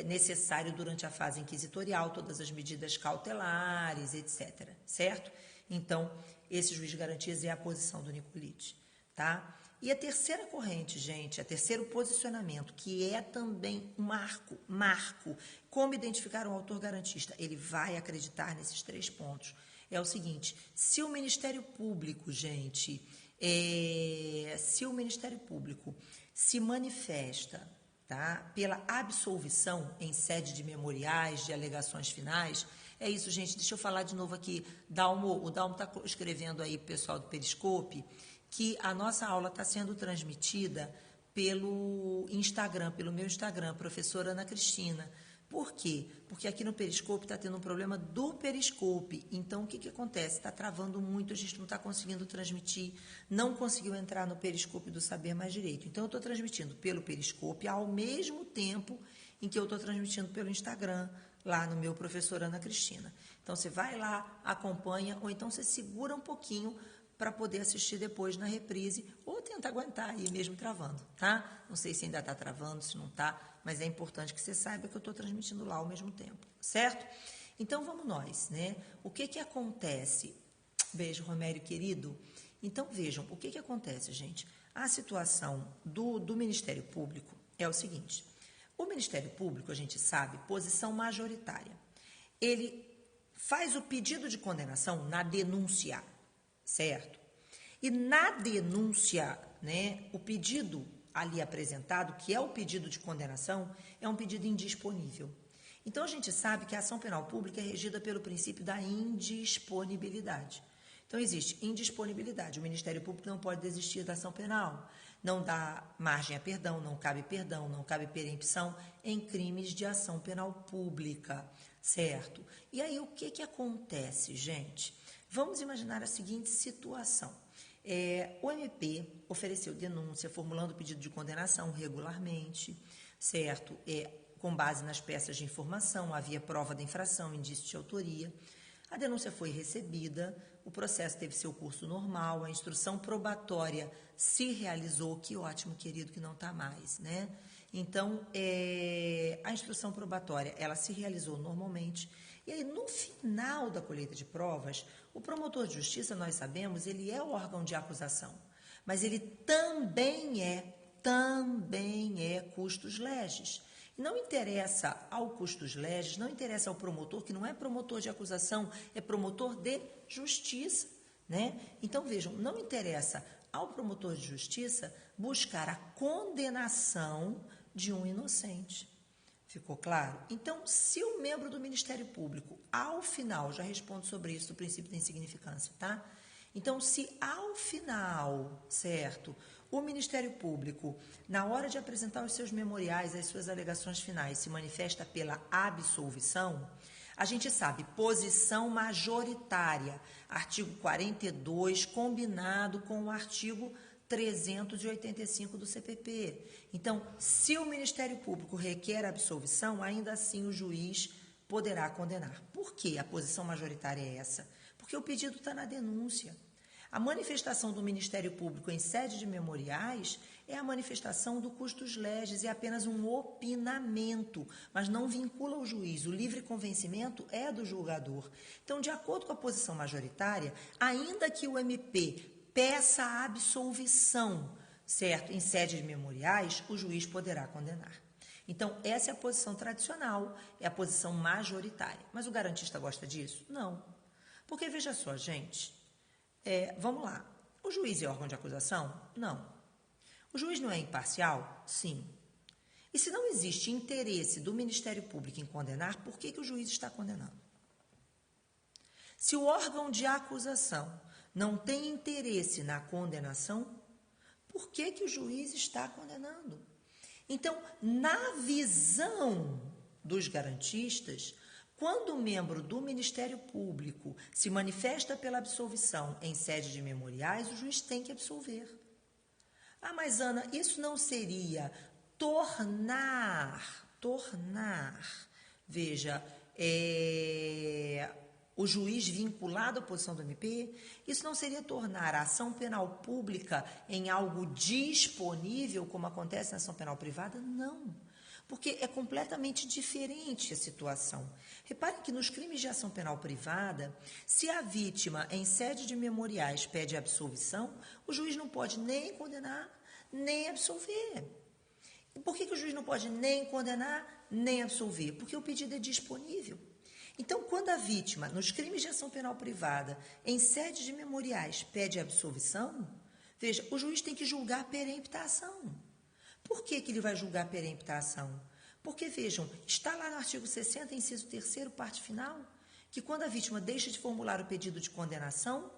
necessário durante a fase inquisitorial, todas as medidas cautelares, etc., certo? Então, esse juiz de garantias é a posição do Nicolite, tá? E a terceira corrente, gente, o terceiro posicionamento, que é também um marco, como identificar um autor garantista? Ele vai acreditar nesses 3 pontos. É o seguinte, se o Ministério Público, gente, se o Ministério Público se manifesta, tá, pela absolvição em sede de memoriais, de alegações finais, é isso, gente, deixa eu falar de novo aqui, o Dalmo está escrevendo aí, pessoal do Periscope, que a nossa aula está sendo transmitida pelo Instagram, pelo meu Instagram, professora Ana Cristina. Por quê? Porque aqui no Periscope está tendo um problema do Periscope. Então, o que acontece? Está travando muito, a gente não está conseguindo transmitir, não conseguiu entrar no Periscope do Saber Mais Direito. Então, eu estou transmitindo pelo Periscope ao mesmo tempo em que eu estou transmitindo pelo Instagram, lá no meu professor Ana Cristina. Então, você vai lá, acompanha, ou então você segura um pouquinho para poder assistir depois na reprise, ou tenta aguentar aí mesmo travando, tá? Não sei se ainda está travando, se não está, mas é importante que você saiba que eu estou transmitindo lá ao mesmo tempo, certo? Então, vamos nós, né? O que acontece? Beijo, Romério, querido. Então, vejam, o que acontece, gente? A situação do Ministério Público é o seguinte: o Ministério Público, a gente sabe, posição majoritária. Ele faz o pedido de condenação na denúncia, certo? E na denúncia, né, o pedido ali apresentado, que é o pedido de condenação, é um pedido indisponível. Então, a gente sabe que a ação penal pública é regida pelo princípio da indisponibilidade. Então, existe indisponibilidade. O Ministério Público não pode desistir da ação penal, não dá margem a perdão, não cabe perempção em crimes de ação penal pública, certo? E aí, o que acontece, gente? Vamos imaginar a seguinte situação. O MP ofereceu denúncia, formulando pedido de condenação regularmente, certo? Com base nas peças de informação, havia prova da infração, indício de autoria. A denúncia foi recebida, o processo teve seu curso normal, a instrução probatória se realizou. Que ótimo, querido, que não está mais, né? Então, a instrução probatória, ela se realizou normalmente. E aí, no final da colheita de provas, o promotor de justiça, nós sabemos, ele é o órgão de acusação, mas ele também é custos legis. Não interessa ao custos legis, não interessa ao promotor, que não é promotor de acusação, é promotor de justiça, né? Então, vejam, não interessa ao promotor de justiça buscar a condenação de um inocente. Ficou claro? Então, se o membro do Ministério Público, ao final, já respondo sobre isso, do princípio da insignificância, tá? Então, se ao final, certo, o Ministério Público, na hora de apresentar os seus memoriais, as suas alegações finais, se manifesta pela absolvição, a gente sabe, posição majoritária, artigo 42, combinado com o artigo 385 do CPP. Então, se o Ministério Público requer absolvição, ainda assim o juiz poderá condenar. Por que a posição majoritária é essa? Porque o pedido está na denúncia. A manifestação do Ministério Público em sede de memoriais é a manifestação do custos legis, é apenas um opinamento, mas não vincula o juiz. O livre convencimento é do julgador. Então, de acordo com a posição majoritária, ainda que o MP peça a absolvição, certo, em sede de memoriais, o juiz poderá condenar. Então, essa é a posição tradicional, é a posição majoritária. Mas o garantista gosta disso? Não. Porque, veja só, gente, vamos lá. O juiz é órgão de acusação? Não. O juiz não é imparcial? Sim. E se não existe interesse do Ministério Público em condenar, por que o juiz está condenando? Se o órgão de acusação não tem interesse na condenação, por que o juiz está condenando? Então, na visão dos garantistas, quando o membro do Ministério Público se manifesta pela absolvição em sede de memoriais, o juiz tem que absolver. Ah, mas Ana, isso não seria tornar, veja, o juiz vinculado à posição do MP? Isso não seria tornar a ação penal pública em algo disponível, como acontece na ação penal privada? Não, porque é completamente diferente a situação. Reparem que nos crimes de ação penal privada, se a vítima, em sede de memoriais, pede absolvição, o juiz não pode nem condenar, nem absolver. E por que o juiz não pode nem condenar, nem absolver? Porque o pedido é disponível. Então, quando a vítima, nos crimes de ação penal privada, em sede de memoriais, pede absolvição, veja, o juiz tem que julgar perempta a ação. Por que ele vai julgar perempta a ação? Porque, vejam, está lá no artigo 60, inciso 3º, parte final, que quando a vítima deixa de formular o pedido de condenação,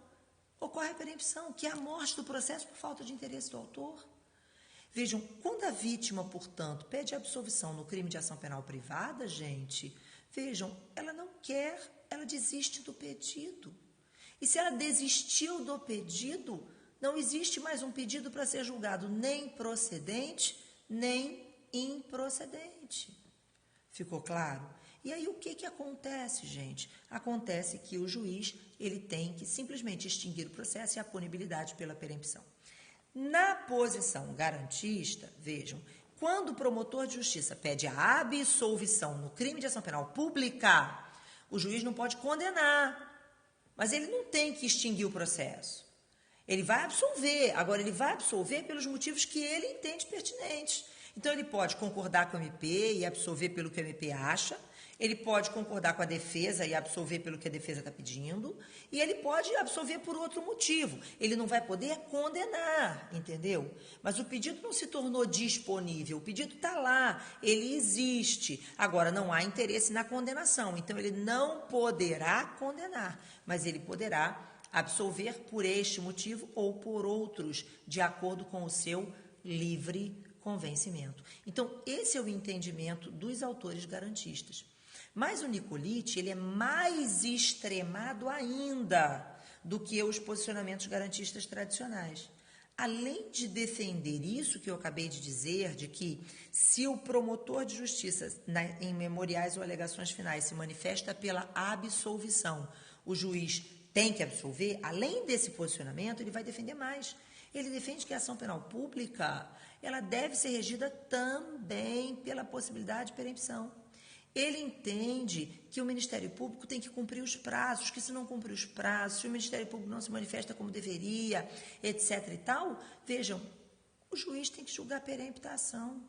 ocorre a perempção, que é a morte do processo por falta de interesse do autor. Vejam, quando a vítima, portanto, pede absolvição no crime de ação penal privada, gente, vejam, ela não quer, ela desiste do pedido. E se ela desistiu do pedido, não existe mais um pedido para ser julgado nem procedente, nem improcedente. Ficou claro? E aí o que acontece, gente? Acontece que o juiz ele tem que simplesmente extinguir o processo e a punibilidade pela perempção. Na posição garantista, vejam, quando o promotor de justiça pede a absolvição no crime de ação penal pública, o juiz não pode condenar, mas ele não tem que extinguir o processo. Ele vai absolver, agora ele vai absolver pelos motivos que ele entende pertinentes. Então ele pode concordar com o MP e absolver pelo que o MP acha, ele pode concordar com a defesa e absolver pelo que a defesa está pedindo, e ele pode absolver por outro motivo. Ele não vai poder condenar, entendeu? Mas o pedido não se tornou disponível, o pedido está lá, ele existe. Agora, não há interesse na condenação, então ele não poderá condenar, mas ele poderá absolver por este motivo ou por outros, de acordo com o seu livre convencimento. Então, esse é o entendimento dos autores garantistas. Mas o Nicoliti, ele é mais extremado ainda do que os posicionamentos garantistas tradicionais. Além de defender isso que eu acabei de dizer, de que se o promotor de justiça, em memoriais ou alegações finais, se manifesta pela absolvição, o juiz tem que absolver, além desse posicionamento, ele vai defender mais. Ele defende que a ação penal pública ela deve ser regida também pela possibilidade de perempção. Ele entende que o Ministério Público tem que cumprir os prazos, que se não cumprir os prazos, se o Ministério Público não se manifesta como deveria, etc. e tal, vejam, o juiz tem que julgar perempta a ação.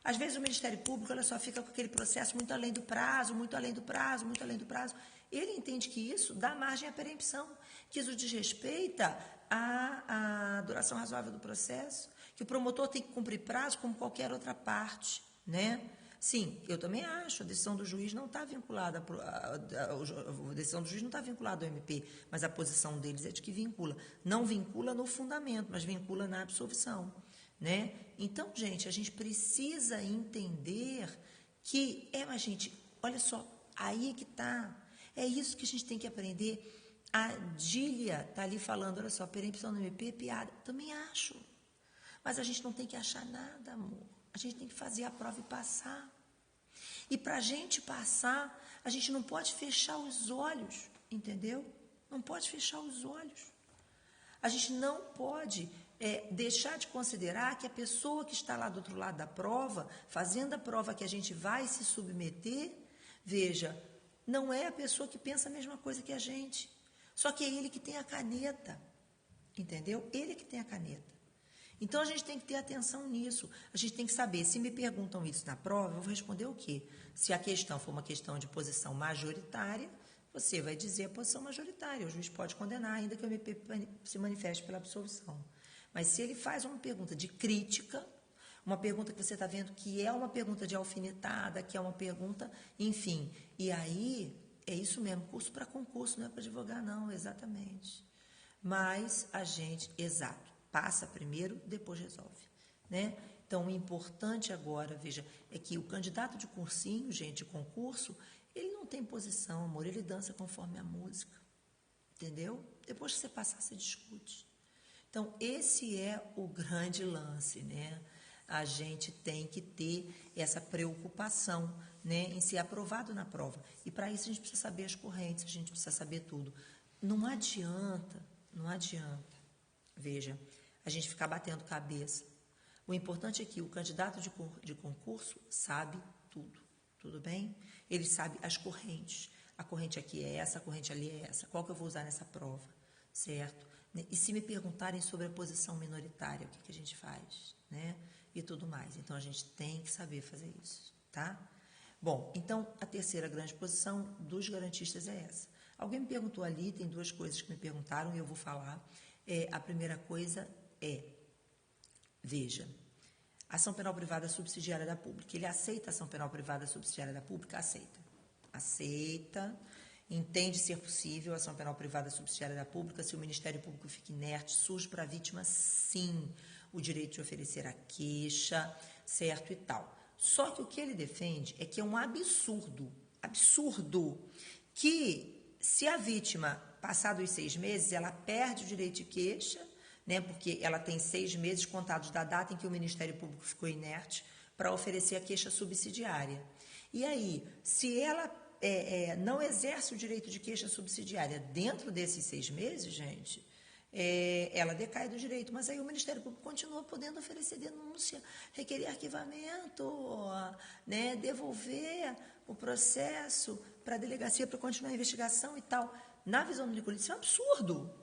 Às vezes o Ministério Público ela só fica com aquele processo muito além do prazo, muito além do prazo, muito além do prazo. Ele entende que isso dá margem à perempção, que isso desrespeita a duração razoável do processo, que o promotor tem que cumprir prazo como qualquer outra parte, né? Sim, eu também acho, a decisão do juiz não está vinculada, a decisão do juiz não está vinculada ao MP, mas a posição deles é de que vincula. Não vincula no fundamento, mas vincula na absolvição, né? Então, gente, a gente precisa entender que, mas gente, olha só, aí que está, é isso que a gente tem que aprender. A Dília está ali falando, olha só, perempção no MP é piada. Também acho, mas a gente não tem que achar nada, amor. A gente tem que fazer a prova e passar. E para a gente passar, a gente não pode fechar os olhos, entendeu? Não pode fechar os olhos. A gente não pode deixar de considerar que a pessoa que está lá do outro lado da prova, fazendo a prova que a gente vai se submeter, veja, não é a pessoa que pensa a mesma coisa que a gente. Só que é ele que tem a caneta, entendeu? Ele que tem a caneta. Então, a gente tem que ter atenção nisso. A gente tem que saber, se me perguntam isso na prova, eu vou responder o quê? Se a questão for uma questão de posição majoritária, você vai dizer a posição majoritária. O juiz pode condenar, ainda que o MP se manifeste pela absolvição. Mas se ele faz uma pergunta de crítica, uma pergunta que você está vendo que é uma pergunta de alfinetada, que é uma pergunta, enfim. E aí, é isso mesmo, curso para concurso, não é para advogar, não, exatamente. Mas a gente, exato. Passa primeiro, depois resolve, né? Então, o importante agora, veja, é que o candidato de cursinho, gente, de concurso, ele não tem posição, amor, ele dança conforme a música, entendeu? Depois que você passar, você discute. Então, esse é o grande lance, né? A gente tem que ter essa preocupação, né, em ser aprovado na prova. E, para isso, a gente precisa saber as correntes, a gente precisa saber tudo. Não adianta, veja, a gente ficar batendo cabeça. O importante é que o candidato de concurso sabe tudo bem? Ele sabe as correntes. A corrente aqui é essa, a corrente ali é essa. Qual que eu vou usar nessa prova, certo? E se me perguntarem sobre a posição minoritária, o que a gente faz, né? E tudo mais. Então, a gente tem que saber fazer isso, tá? Bom, então, a terceira grande posição dos garantistas é essa. Alguém me perguntou ali, tem duas coisas que me perguntaram e eu vou falar. A primeira coisa veja, ação penal privada subsidiária da pública. Ele aceita a ação penal privada subsidiária da pública? Aceita. entende ser possível a ação penal privada subsidiária da pública se o Ministério Público fica inerte, surge para a vítima, sim, o direito de oferecer a queixa, certo e tal. Só que o que ele defende é que é um absurdo, que se a vítima, passados os 6 meses, ela perde o direito de queixa, né, porque ela tem 6 meses contados da data em que o Ministério Público ficou inerte para oferecer a queixa subsidiária. E aí, se ela não exerce o direito de queixa subsidiária dentro desses 6 meses, gente, ela decai do direito. Mas aí o Ministério Público continua podendo oferecer denúncia, requerer arquivamento, né, devolver o processo para a delegacia para continuar a investigação e tal. Na visão do Nicolini, isso é um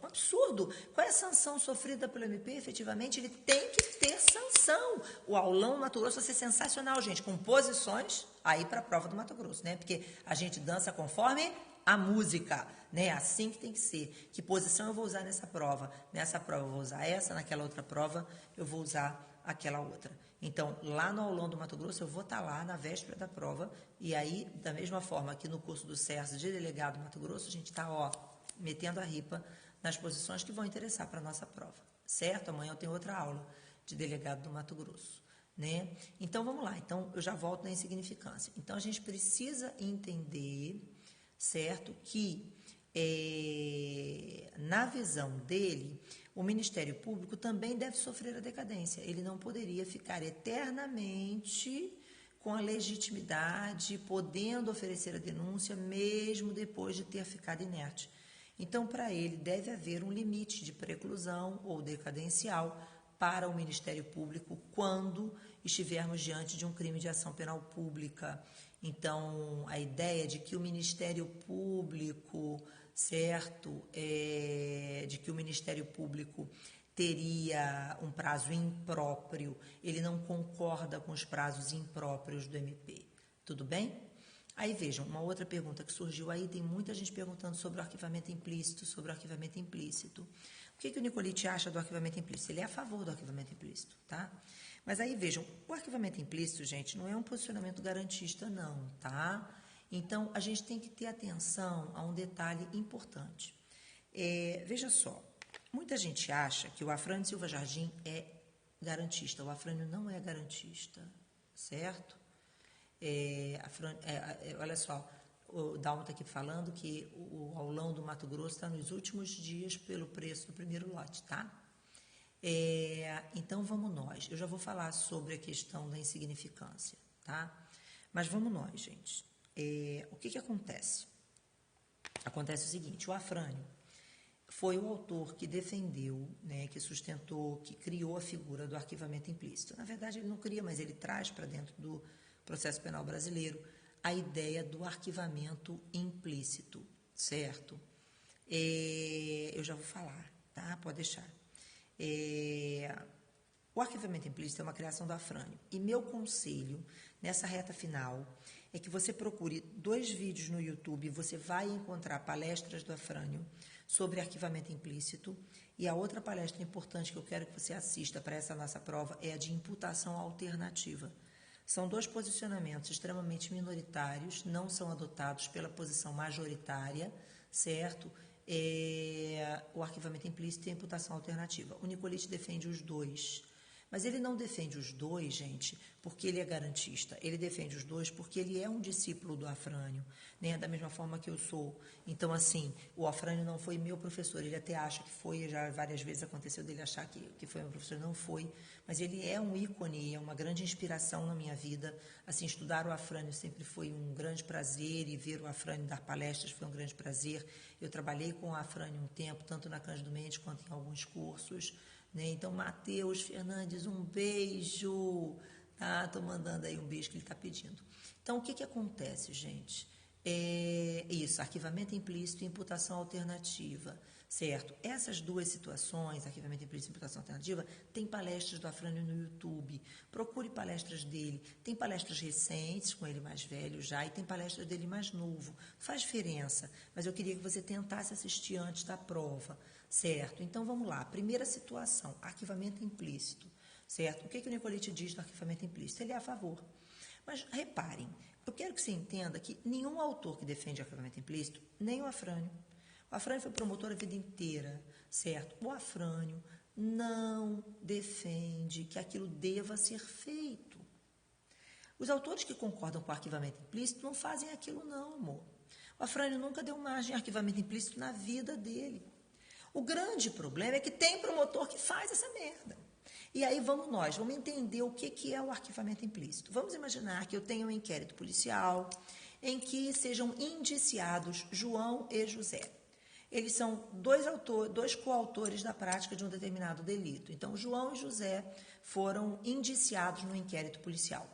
absurdo. Qual é a sanção sofrida pelo MP? Efetivamente, ele tem que ter sanção. O aulão do Mato Grosso vai ser sensacional, gente, com posições aí para a prova do Mato Grosso, né? Porque a gente dança conforme a música, né? Assim que tem que ser. Que posição eu vou usar nessa prova? Nessa prova eu vou usar essa, naquela outra prova eu vou usar aquela outra. Então, lá no aulão do Mato Grosso, eu vou estar lá na véspera da prova, e aí, da mesma forma que no curso do CERS de delegado do Mato Grosso, a gente está, metendo a ripa nas posições que vão interessar para a nossa prova, certo? Amanhã eu tenho outra aula de delegado do Mato Grosso, né? Então, vamos lá. Então, eu já volto na insignificância. Então, a gente precisa entender, certo, que na visão dele, o Ministério Público também deve sofrer a decadência. Ele não poderia ficar eternamente com a legitimidade, podendo oferecer a denúncia, mesmo depois de ter ficado inerte. Então, para ele, deve haver um limite de preclusão ou decadencial para o Ministério Público quando estivermos diante de um crime de ação penal pública. Então, a ideia de que o Ministério Público, certo, de que o Ministério Público teria um prazo impróprio, ele não concorda com os prazos impróprios do MP. Tudo bem? Aí vejam, uma outra pergunta que surgiu aí, tem muita gente perguntando sobre o arquivamento implícito, O que o Nicolini acha do arquivamento implícito? Ele é a favor do arquivamento implícito, tá? Mas aí vejam, o arquivamento implícito, gente, não é um posicionamento garantista, não, tá? Então, a gente tem que ter atenção a um detalhe importante. Veja só, muita gente acha que o Afrânio Silva Jardim é garantista. O Afrânio não é garantista, certo? Olha só, o Dalmo está aqui falando que o aulão do Mato Grosso está nos últimos dias pelo preço do primeiro lote, tá? Então, vamos nós. Eu já vou falar sobre a questão da insignificância, tá? Mas vamos nós, gente. O que acontece? Acontece o seguinte, o Afrânio foi o autor que defendeu, né, que sustentou, que criou a figura do arquivamento implícito. Na verdade, ele não cria, mas ele traz para dentro do processo penal brasileiro a ideia do arquivamento implícito, certo? Eu já vou falar, tá? Pode deixar. O arquivamento implícito é uma criação do Afrânio. E meu conselho, nessa reta final, é que você procure 2 vídeos no YouTube, você vai encontrar palestras do Afrânio sobre arquivamento implícito, e a outra palestra importante que eu quero que você assista para essa nossa prova é a de imputação alternativa. São 2 posicionamentos extremamente minoritários, não são adotados pela posição majoritária, certo? O arquivamento implícito e a imputação alternativa. O Nicolini defende os 2. Mas ele não defende os 2, gente, porque ele é garantista. Ele defende os 2 porque ele é um discípulo do Afrânio, né? Da mesma forma que eu sou. Então, assim, o Afrânio não foi meu professor. Ele até acha que foi, já várias vezes aconteceu dele achar que foi meu professor. Não foi. Mas ele é um ícone, é uma grande inspiração na minha vida. Assim, estudar o Afrânio sempre foi um grande prazer e ver o Afrânio dar palestras foi um grande prazer. Eu trabalhei com o Afrânio um tempo, tanto na Cândido Mendes quanto em alguns cursos. Então, Matheus Fernandes, um beijo, tá? Estou mandando aí um beijo que ele está pedindo. Então, o que acontece, gente? Isso, arquivamento implícito e imputação alternativa, certo? Essas 2 situações, arquivamento implícito e imputação alternativa, tem palestras do Afrânio no YouTube. Procure palestras dele. Tem palestras recentes, com ele mais velho já, e tem palestras dele mais novo. Faz diferença, mas eu queria que você tentasse assistir antes da prova. Certo? Então, vamos lá. Primeira situação, arquivamento implícito. Certo? O que o Nicolini diz do arquivamento implícito? Ele é a favor. Mas, reparem, eu quero que você entenda que nenhum autor que defende arquivamento implícito, nem o Afrânio. O Afrânio foi promotor a vida inteira, certo? O Afrânio não defende que aquilo deva ser feito. Os autores que concordam com o arquivamento implícito não fazem aquilo não, amor. O Afrânio nunca deu margem a arquivamento implícito na vida dele. O grande problema é que tem promotor que faz essa merda. E aí vamos entender o que é o arquivamento implícito. Vamos imaginar que eu tenho um inquérito policial em que sejam indiciados João e José. Eles são dois coautores da prática de um determinado delito. Então, João e José foram indiciados no inquérito policial.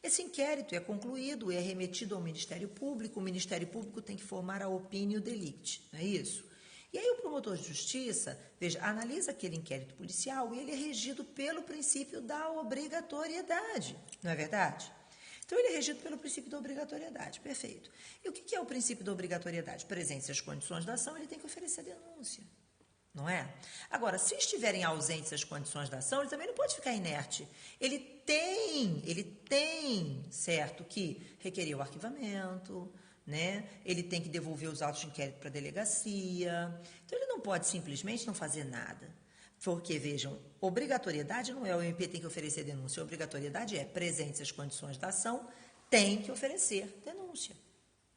Esse inquérito é concluído e é remetido ao Ministério Público. O Ministério Público tem que formar a opinio delicti, não é isso? E aí o promotor de justiça, veja, analisa aquele inquérito policial e ele é regido pelo princípio da obrigatoriedade, não é verdade? Então, ele é regido pelo princípio da obrigatoriedade, perfeito. E o que é o princípio da obrigatoriedade? Presentes as condições da ação, ele tem que oferecer denúncia, não é? Agora, se estiverem ausentes as condições da ação, ele também não pode ficar inerte. Ele tem, certo, que requerer o arquivamento, né? Ele tem que devolver os autos de inquérito para a delegacia. Então, ele não pode simplesmente não fazer nada. Porque, vejam, obrigatoriedade não é o MP tem que oferecer denúncia. Obrigatoriedade é presentes as condições da ação, tem que oferecer denúncia.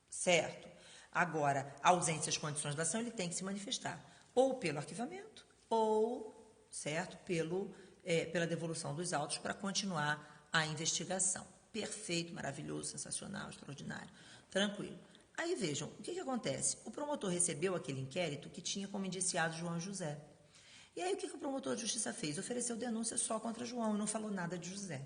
Certo? Agora, ausência das condições da ação, ele tem que se manifestar. Ou pelo arquivamento, ou, certo, pela devolução dos autos para continuar a investigação. Perfeito, maravilhoso, sensacional, extraordinário. Tranquilo. Aí vejam, o que acontece? O promotor recebeu aquele inquérito que tinha como indiciado João e José. E aí o que o promotor de justiça fez? Ofereceu denúncia só contra João e não falou nada de José.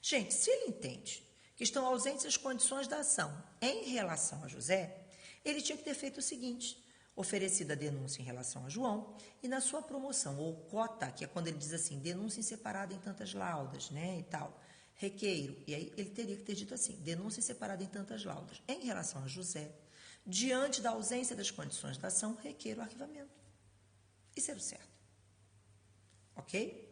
Gente, se ele entende que estão ausentes as condições da ação em relação a José, ele tinha que ter feito o seguinte: oferecido a denúncia em relação a João e na sua promoção, ou cota, que é quando ele diz assim, denúncia em separada em tantas laudas, né, e tal, requeiro, e aí ele teria que ter dito assim, denúncia separada em tantas laudas. Em relação a José, diante da ausência das condições da ação, requeiro o arquivamento. Isso era o certo. Ok?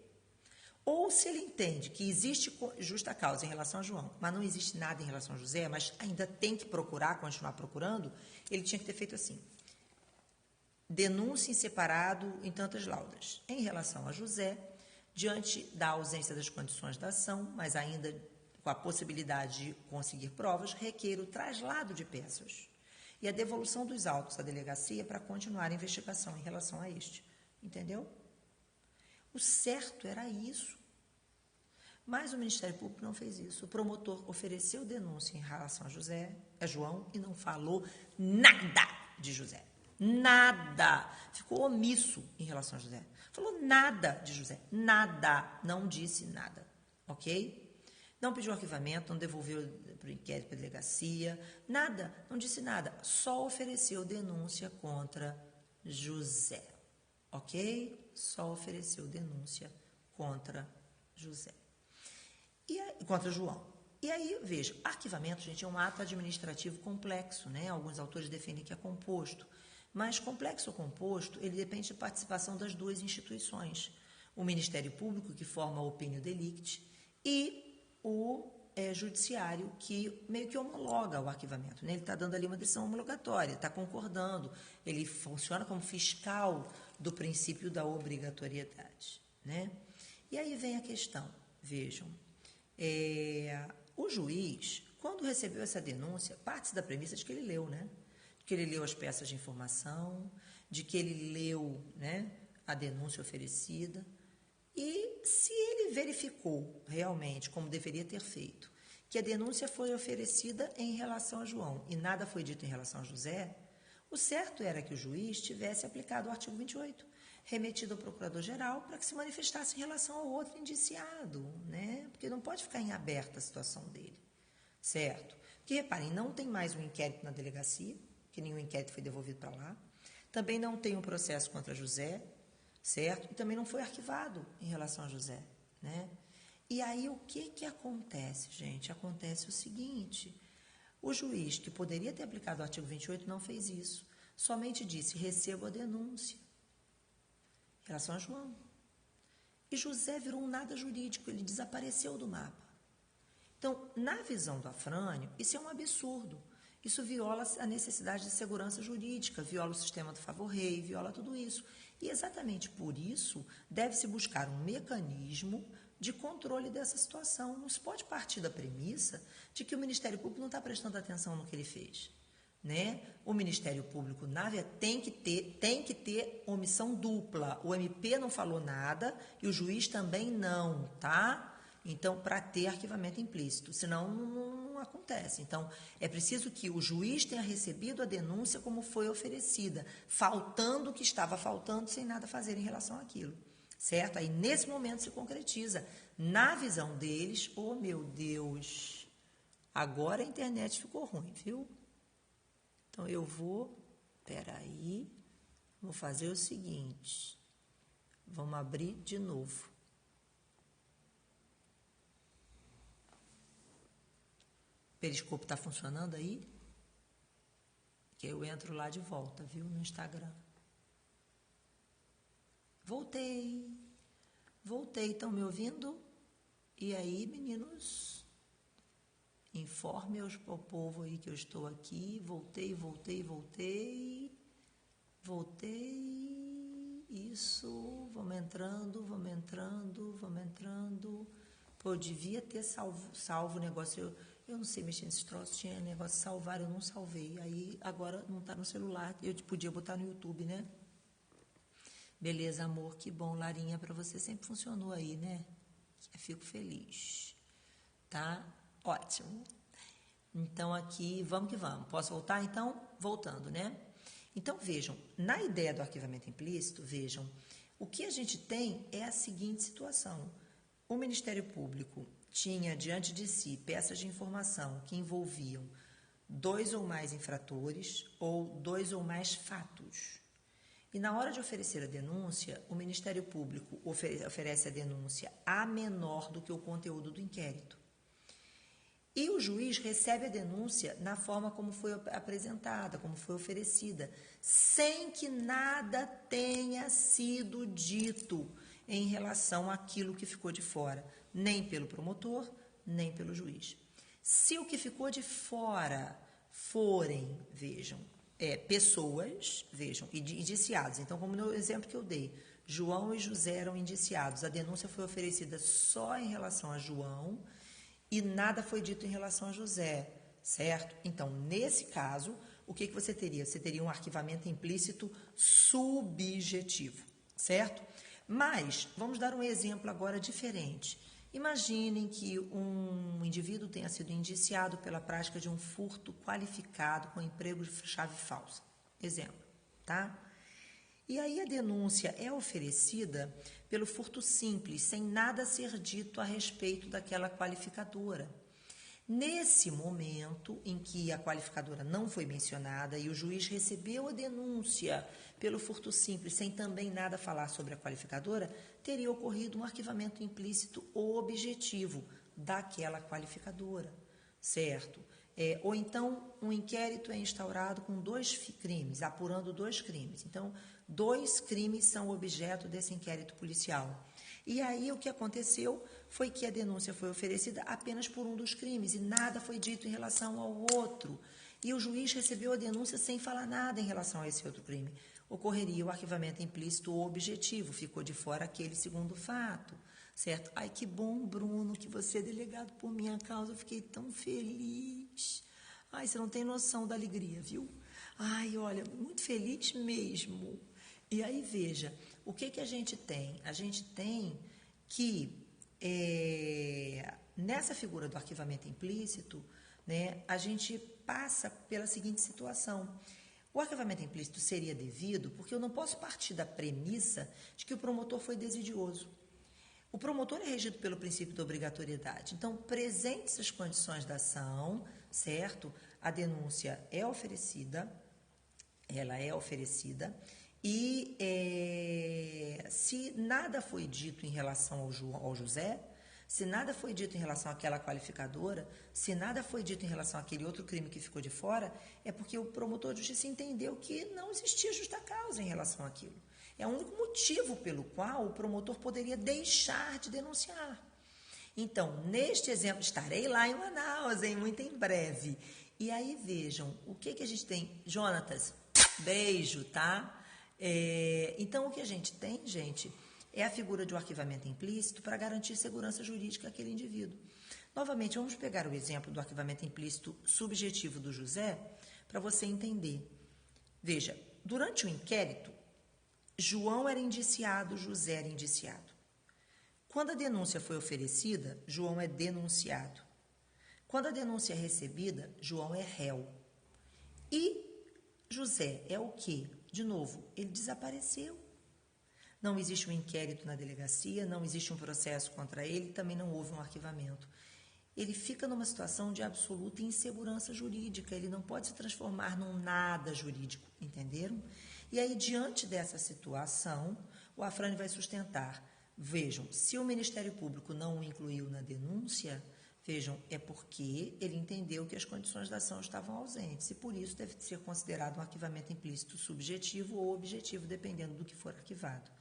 Ou se ele entende que existe justa causa em relação a João, mas não existe nada em relação a José, mas ainda tem que procurar, continuar procurando, ele tinha que ter feito assim, denúncia em separado em tantas laudas. Em relação a José, diante da ausência das condições da ação, mas ainda com a possibilidade de conseguir provas, requer o traslado de peças e a devolução dos autos à delegacia para continuar a investigação em relação a este. Entendeu? O certo era isso. Mas o Ministério Público não fez isso. O promotor ofereceu denúncia em relação a João, e não falou nada de José. Nada. Ficou omisso em relação a José. Falou nada de José. Nada. Não disse nada. Ok? Não pediu arquivamento, não devolveu para o inquérito, para a delegacia. Nada. Não disse nada. Só ofereceu denúncia contra José. Ok? Só ofereceu denúncia contra José. Contra João. E aí, veja, arquivamento, gente, é um ato administrativo complexo, né? Alguns autores defendem que é composto. Mas complexo ou composto, ele depende da participação das duas instituições. O Ministério Público, que forma a opinio delicti, e o Judiciário, que meio que homologa o arquivamento, né? Ele está dando ali uma decisão homologatória, está concordando, ele funciona como fiscal do princípio da obrigatoriedade, né? E aí vem a questão, vejam, o juiz, quando recebeu essa denúncia, parte da premissa de que ele leu, né? De que ele leu as peças de informação, de que ele leu, né, a denúncia oferecida. E se ele verificou realmente, como deveria ter feito, que a denúncia foi oferecida em relação a João e nada foi dito em relação a José, o certo era que o juiz tivesse aplicado o artigo 28, remetido ao procurador-geral para que se manifestasse em relação ao outro indiciado, né? Porque não pode ficar em aberta a situação dele, certo? Porque, reparem, não tem mais um inquérito na delegacia, que nenhum inquérito foi devolvido para lá, também não tem um processo contra José, certo? E também não foi arquivado em relação a José, né? E aí o que acontece, gente? Acontece o seguinte, o juiz, que poderia ter aplicado o artigo 28, não fez isso, somente disse, recebo a denúncia em relação a João. E José virou um nada jurídico, ele desapareceu do mapa. Então, na visão do Afrânio, isso é um absurdo. Isso viola a necessidade de segurança jurídica, viola o sistema do favor-rei, viola tudo isso. E exatamente por isso, deve-se buscar um mecanismo de controle dessa situação. Não se pode partir da premissa de que o Ministério Público não está prestando atenção no que ele fez. Né? O Ministério Público, na verdade, tem que ter omissão dupla. O MP não falou nada e o juiz também não, tá? Então, para ter arquivamento implícito, senão não acontece. Então, é preciso que o juiz tenha recebido a denúncia como foi oferecida, faltando o que estava faltando, sem nada fazer em relação àquilo, certo? Aí, nesse momento, se concretiza. Na visão deles, oh, meu Deus, agora a internet ficou ruim, viu? Então, vou fazer o seguinte, vamos abrir de novo. Periscope está funcionando aí? Que eu entro lá de volta, viu? No Instagram. Voltei, estão me ouvindo? E aí, meninos? Informe ao povo aí que eu estou aqui. Voltei. Isso, vamos entrando. Pô, eu devia ter salvo o negócio. Eu não sei mexer nesses troços, tinha negócio de salvar, eu não salvei. Aí agora não está no celular, eu podia botar no YouTube, né? Beleza, amor, que bom, Larinha, para você sempre funcionou aí, né? Eu fico feliz, tá? Ótimo. Então aqui, vamos que vamos. Posso voltar então? Voltando, né? Então vejam, na ideia do arquivamento implícito, vejam, o que a gente tem é a seguinte situação. O Ministério Público tinha diante de si peças de informação que envolviam 2 ou mais infratores ou 2 ou mais fatos. E na hora de oferecer a denúncia, o Ministério Público oferece a denúncia a menor do que o conteúdo do inquérito. E o juiz recebe a denúncia na forma como foi apresentada, como foi oferecida, sem que nada tenha sido dito em relação àquilo que ficou de fora, nem pelo promotor, nem pelo juiz. Se o que ficou de fora forem, vejam, pessoas, vejam, indiciados. Então, como no exemplo que eu dei, João e José eram indiciados. A denúncia foi oferecida só em relação a João e nada foi dito em relação a José, certo? Então, nesse caso, o que você teria? Você teria um arquivamento implícito subjetivo, certo? Mas, vamos dar um exemplo agora diferente. Imaginem que um indivíduo tenha sido indiciado pela prática de um furto qualificado com emprego de chave falsa. Exemplo, tá? E aí a denúncia é oferecida pelo furto simples, sem nada ser dito a respeito daquela qualificadora. Nesse momento em que a qualificadora não foi mencionada e o juiz recebeu a denúncia pelo furto simples, sem também nada falar sobre a qualificadora, teria ocorrido um arquivamento implícito objetivo daquela qualificadora, certo? Ou então, um inquérito é instaurado com 2 crimes, apurando 2 crimes. Então, 2 crimes são objeto desse inquérito policial. E aí, o que aconteceu foi que a denúncia foi oferecida apenas por um dos crimes e nada foi dito em relação ao outro. E o juiz recebeu a denúncia sem falar nada em relação a esse outro crime. Ocorreria o arquivamento implícito objetivo, ficou de fora aquele segundo fato, certo? Ai, que bom, Bruno, que você é delegado por minha causa, eu fiquei tão feliz. Ai, você não tem noção da alegria, viu? Ai, olha, muito feliz mesmo. E aí, veja, o que a gente tem? A gente tem que, nessa figura do arquivamento implícito, né, a gente passa pela seguinte situação. O arquivamento implícito seria devido porque eu não posso partir da premissa de que o promotor foi desidioso. O promotor é regido pelo princípio da obrigatoriedade. Então, presentes as condições da ação, certo? A denúncia é oferecida, e se nada foi dito em relação ao José, se nada foi dito em relação àquela qualificadora, se nada foi dito em relação àquele outro crime que ficou de fora, é porque o promotor de justiça entendeu que não existia justa causa em relação àquilo. É o único motivo pelo qual o promotor poderia deixar de denunciar. Então, neste exemplo, estarei lá em Manaus, hein, muito em breve. E aí, vejam, o que a gente tem? Jonatas, beijo, tá? Então, o que a gente tem, gente, é a figura de um arquivamento implícito para garantir segurança jurídica àquele indivíduo. Novamente, vamos pegar o exemplo do arquivamento implícito subjetivo do José para você entender. Veja, durante o inquérito, João era indiciado, José era indiciado. Quando a denúncia foi oferecida, João é denunciado. Quando a denúncia é recebida, João é réu. E José é o quê? De novo, ele desapareceu. Não existe um inquérito na delegacia, não existe um processo contra ele, também não houve um arquivamento. Ele fica numa situação de absoluta insegurança jurídica, ele não pode se transformar num nada jurídico, entenderam? E aí, diante dessa situação, o Afrânio vai sustentar. Vejam, se o Ministério Público não o incluiu na denúncia, vejam, é porque ele entendeu que as condições da ação estavam ausentes e por isso deve ser considerado um arquivamento implícito subjetivo ou objetivo, dependendo do que for arquivado.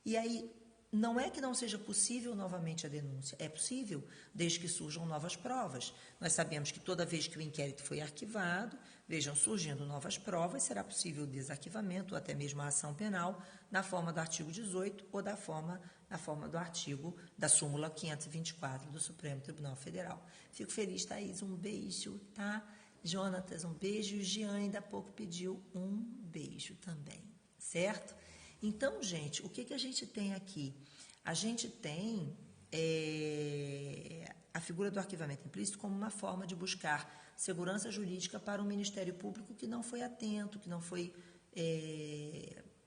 E aí, não é que não seja possível novamente a denúncia, é possível, desde que surjam novas provas. Nós sabemos que toda vez que o inquérito foi arquivado, vejam, surgindo novas provas, será possível o desarquivamento ou até mesmo a ação penal na forma do artigo 18 ou na forma do artigo da súmula 524 do Supremo Tribunal Federal. Fico feliz, Thaís, um beijo, tá? Jonatas, um beijo, e Giane ainda há pouco pediu um beijo também, certo? Então, gente, o que a gente tem aqui? A gente tem a figura do arquivamento implícito como uma forma de buscar segurança jurídica para um Ministério Público que não foi atento, que não foi,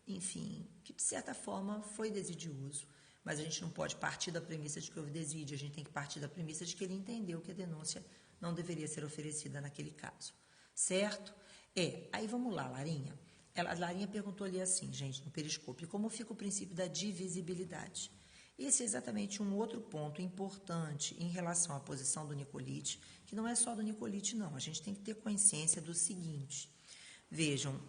enfim, que de certa forma foi desidioso. Mas a gente não pode partir da premissa de que houve desídio, a gente tem que partir da premissa de que ele entendeu que a denúncia não deveria ser oferecida naquele caso. Certo? Aí vamos lá, Larinha. A Larinha perguntou ali assim, gente, no Periscope, como fica o princípio da divisibilidade? Esse é exatamente um outro ponto importante em relação à posição do Nicolite, que não é só do Nicolite, não. A gente tem que ter consciência do seguinte. Vejam,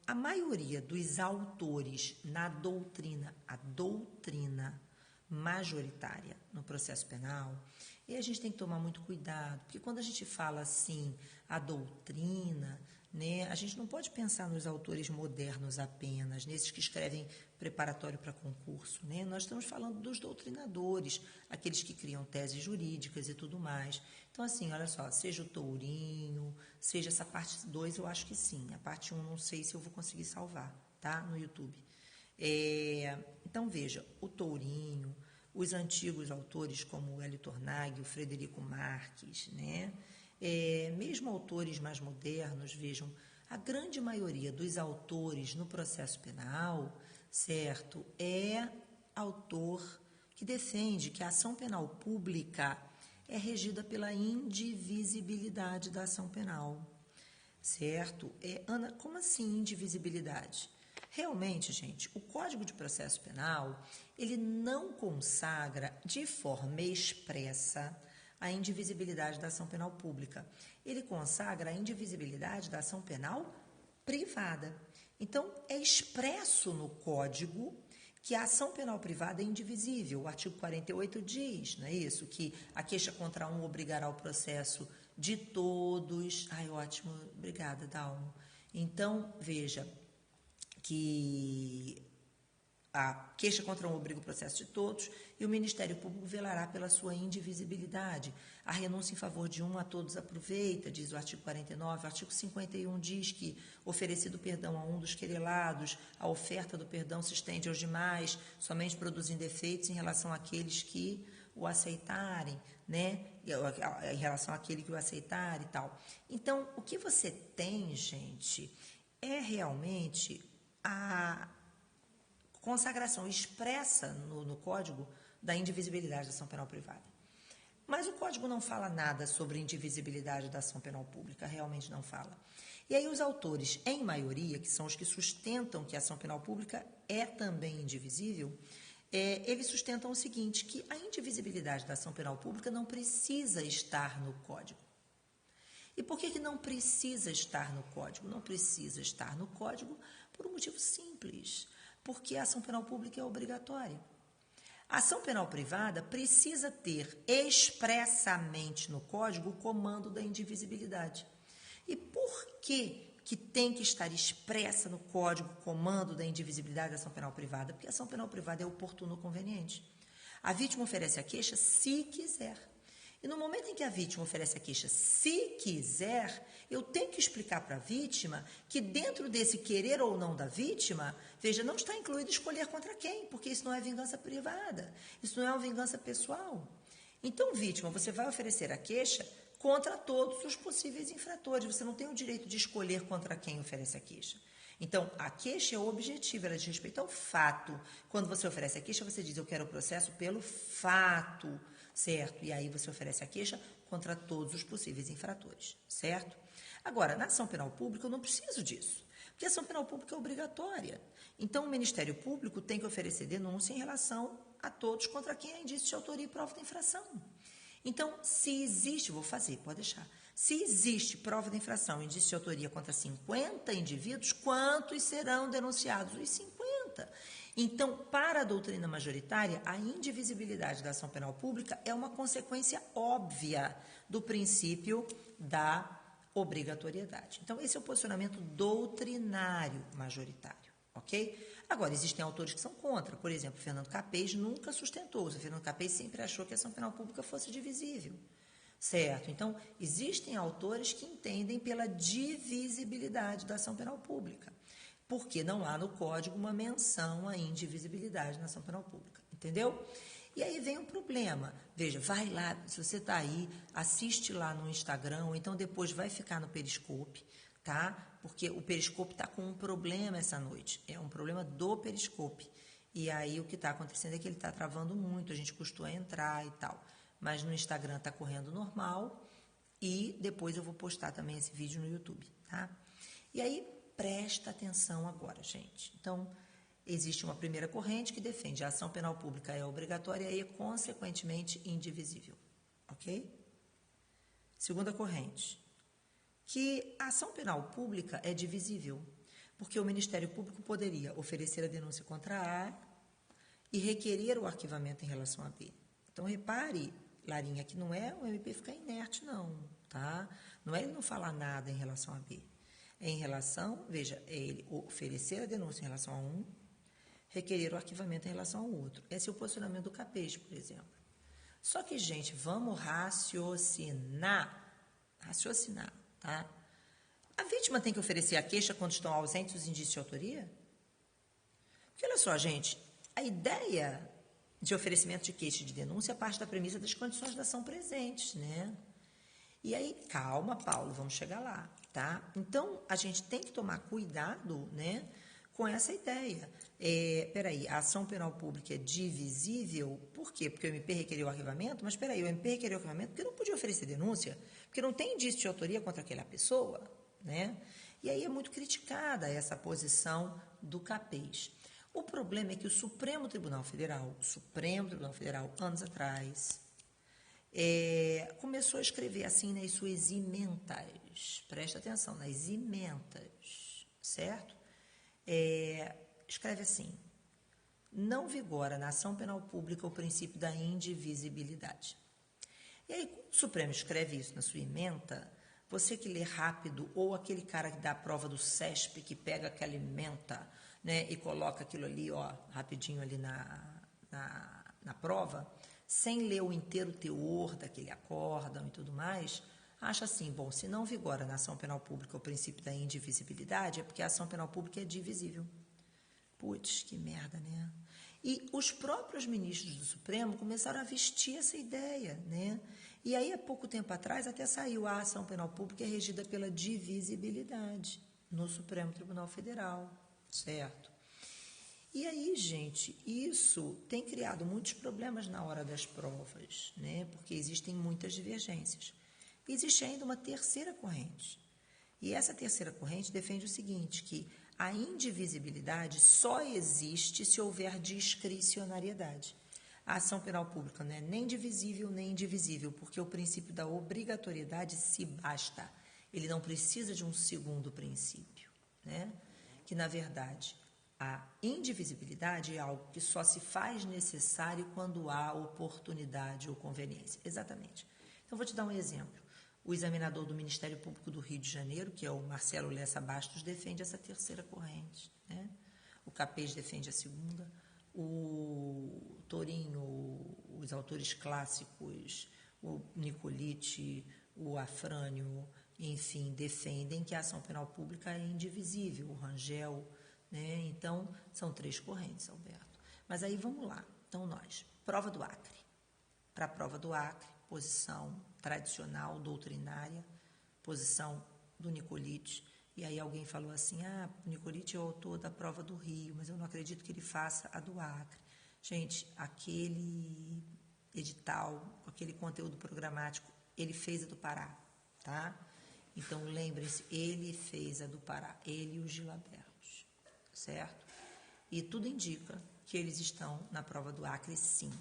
a maioria dos autores na doutrina, a doutrina majoritária no processo penal, e a gente tem que tomar muito cuidado, porque quando a gente fala assim, a doutrina, né, a gente não pode pensar nos autores modernos apenas, nesses que escrevem preparatório para concurso, né? Nós estamos falando dos doutrinadores, aqueles que criam teses jurídicas e tudo mais. Então, assim, olha só, seja o Tourinho, seja essa parte 2, eu acho que sim. A parte 1, não sei se eu vou conseguir salvar, tá? No YouTube. Então, veja, o Tourinho, os antigos autores como o Hélio Tornag, o Frederico Marques, né? Mesmo autores mais modernos, vejam, a grande maioria dos autores no processo penal, certo, é autor que defende que a ação penal pública é regida pela indivisibilidade da ação penal, certo? Ana, como assim indivisibilidade? Realmente, gente, o Código de Processo Penal, ele não consagra de forma expressa a indivisibilidade da ação penal pública. Ele consagra a indivisibilidade da ação penal privada. Então, é expresso no Código que a ação penal privada é indivisível. O artigo 48 diz, não é isso? Que a queixa contra um obrigará o processo de todos. Ai, ótimo, obrigada, Dalmo. Então, veja que a queixa contra um obriga o processo de todos e o Ministério Público velará pela sua indivisibilidade. A renúncia em favor de um a todos aproveita, diz o artigo 49. O artigo 51 diz que, oferecido perdão a um dos querelados, a oferta do perdão se estende aos demais, somente produzindo efeitos em relação àqueles que o aceitarem, né? Em relação àquele que o aceitar e tal. Então, o que você tem, gente, é realmente a consagração expressa no Código da indivisibilidade da ação penal privada. Mas o Código não fala nada sobre indivisibilidade da ação penal pública, realmente não fala. E aí os autores, em maioria, que são os que sustentam que a ação penal pública é também indivisível, eles sustentam o seguinte, que a indivisibilidade da ação penal pública não precisa estar no Código. E por que não precisa estar no Código? Não precisa estar no Código por um motivo simples, porque a ação penal pública é obrigatória. A ação penal privada precisa ter expressamente no Código o comando da indivisibilidade. E por que tem que estar expressa no Código o comando da indivisibilidade da ação penal privada? Porque a ação penal privada é oportuna ou conveniente. A vítima oferece a queixa se quiser. E no momento em que a vítima oferece a queixa se quiser, eu tenho que explicar para a vítima que dentro desse querer ou não da vítima, veja, não está incluído escolher contra quem, porque isso não é vingança privada, isso não é uma vingança pessoal. Então, vítima, você vai oferecer a queixa contra todos os possíveis infratores, você não tem o direito de escolher contra quem oferece a queixa. Então, a queixa é objetiva, ela diz respeito ao fato. Quando você oferece a queixa, você diz, eu quero o processo pelo fato, certo? E aí você oferece a queixa contra todos os possíveis infratores, certo? Agora, na ação penal pública, eu não preciso disso, porque a ação penal pública é obrigatória. Então, o Ministério Público tem que oferecer denúncia em relação a todos contra quem há indício de autoria e prova da infração. Então, se existe, vou fazer, pode deixar. Se existe prova de infração e indício de autoria contra 50 indivíduos, quantos serão denunciados? Os 50. Então, para a doutrina majoritária, a indivisibilidade da ação penal pública é uma consequência óbvia do princípio da obrigatoriedade. Então, esse é o posicionamento doutrinário majoritário, ok? Agora, existem autores que são contra. Por exemplo, Fernando Capês nunca sustentou. O Fernando Capês sempre achou que a ação penal pública fosse divisível. Certo? Então, existem autores que entendem pela divisibilidade da ação penal pública, porque não há no Código uma menção à indivisibilidade na ação penal pública. Entendeu? E aí vem um problema. Veja, vai lá, se você está aí, assiste lá no Instagram, ou então depois vai ficar no Periscope, tá? Porque o Periscope está com um problema essa noite. É um problema do Periscope. E aí o que está acontecendo é que ele está travando muito, a gente custou a entrar e tal. Mas no Instagram está correndo normal e depois eu vou postar também esse vídeo no YouTube, tá? E aí, presta atenção agora, gente. Então, existe uma primeira corrente que defende a ação penal pública é obrigatória e é, consequentemente, indivisível, ok? Segunda corrente, que a ação penal pública é divisível, porque o Ministério Público poderia oferecer a denúncia contra A e requerer o arquivamento em relação a B. Então, repare, Larinha, que não é o MP ficar inerte, não, tá? Não é ele não falar nada em relação a B. É em relação, veja, é ele oferecer a denúncia em relação a um, requerer o arquivamento em relação ao outro. Esse é o posicionamento do Capês, por exemplo. Só que, gente, vamos raciocinar. Raciocinar, tá? A vítima tem que oferecer a queixa quando estão ausentes os indícios de autoria? Porque, olha só, gente, a ideia de oferecimento de queixa e de denúncia parte da premissa das condições da ação presentes, né? E aí, calma, Paulo, vamos chegar lá, tá? Então, a gente tem que tomar cuidado, né, com essa ideia. Peraí, a ação penal pública é divisível, por quê? Porque o MP requeriu o arquivamento, mas peraí, o MP requeriu o arquivamento porque não podia oferecer denúncia, porque não tem indício de autoria contra aquela pessoa, né? E aí é muito criticada essa posição do Capês. O problema é que o Supremo Tribunal Federal, anos atrás, começou a escrever assim nas suas ementas. Presta atenção, nas ementas, certo? Escreve assim: não vigora na ação penal pública o princípio da indivisibilidade. E aí, quando o Supremo escreve isso na sua ementa, você que lê rápido, ou aquele cara que dá a prova do CESP, que pega aquela ementa, né, e coloca aquilo ali, ó, rapidinho ali na prova, sem ler o inteiro teor daquele acórdão e tudo mais, acha assim, bom, se não vigora na ação penal pública o princípio da indivisibilidade, é porque a ação penal pública é divisível. Putz, que merda, né? E os próprios ministros do Supremo começaram a vestir essa ideia, né? E aí, há pouco tempo atrás, até saiu a ação penal pública é regida pela divisibilidade no Supremo Tribunal Federal, certo? E aí, gente, isso tem criado muitos problemas na hora das provas, né? Porque existem muitas divergências. Existe ainda uma terceira corrente. E essa terceira corrente defende o seguinte, que a indivisibilidade só existe se houver discricionariedade. A ação penal pública não é nem divisível nem indivisível, porque o princípio da obrigatoriedade se basta. Ele não precisa de um segundo princípio, né? Que, na verdade, A indivisibilidade é algo que só se faz necessário quando há oportunidade ou conveniência. Exatamente. Então, vou te dar um exemplo. O examinador do Ministério Público do Rio de Janeiro, que é o Marcelo Lessa Bastos, defende essa terceira corrente, né? O Capês defende a segunda. O Torinho, os autores clássicos, o Nicolite, o Afrânio, enfim, defendem que a ação penal pública é indivisível, o Rangel, né? Então, são 3 correntes, Alberto. Mas aí vamos lá. Então, nós, prova do Acre. Para a prova do Acre, posição tradicional, doutrinária, posição do Nicolite. E aí alguém falou assim, o Nicolite é o autor da prova do Rio, mas eu não acredito que ele faça a do Acre. Gente, aquele edital, aquele conteúdo programático, ele fez a do Pará, tá? Então, lembrem-se, ele fez a do Pará, ele e os Gilabertos, certo? E tudo indica que eles estão na prova do Acre, sim.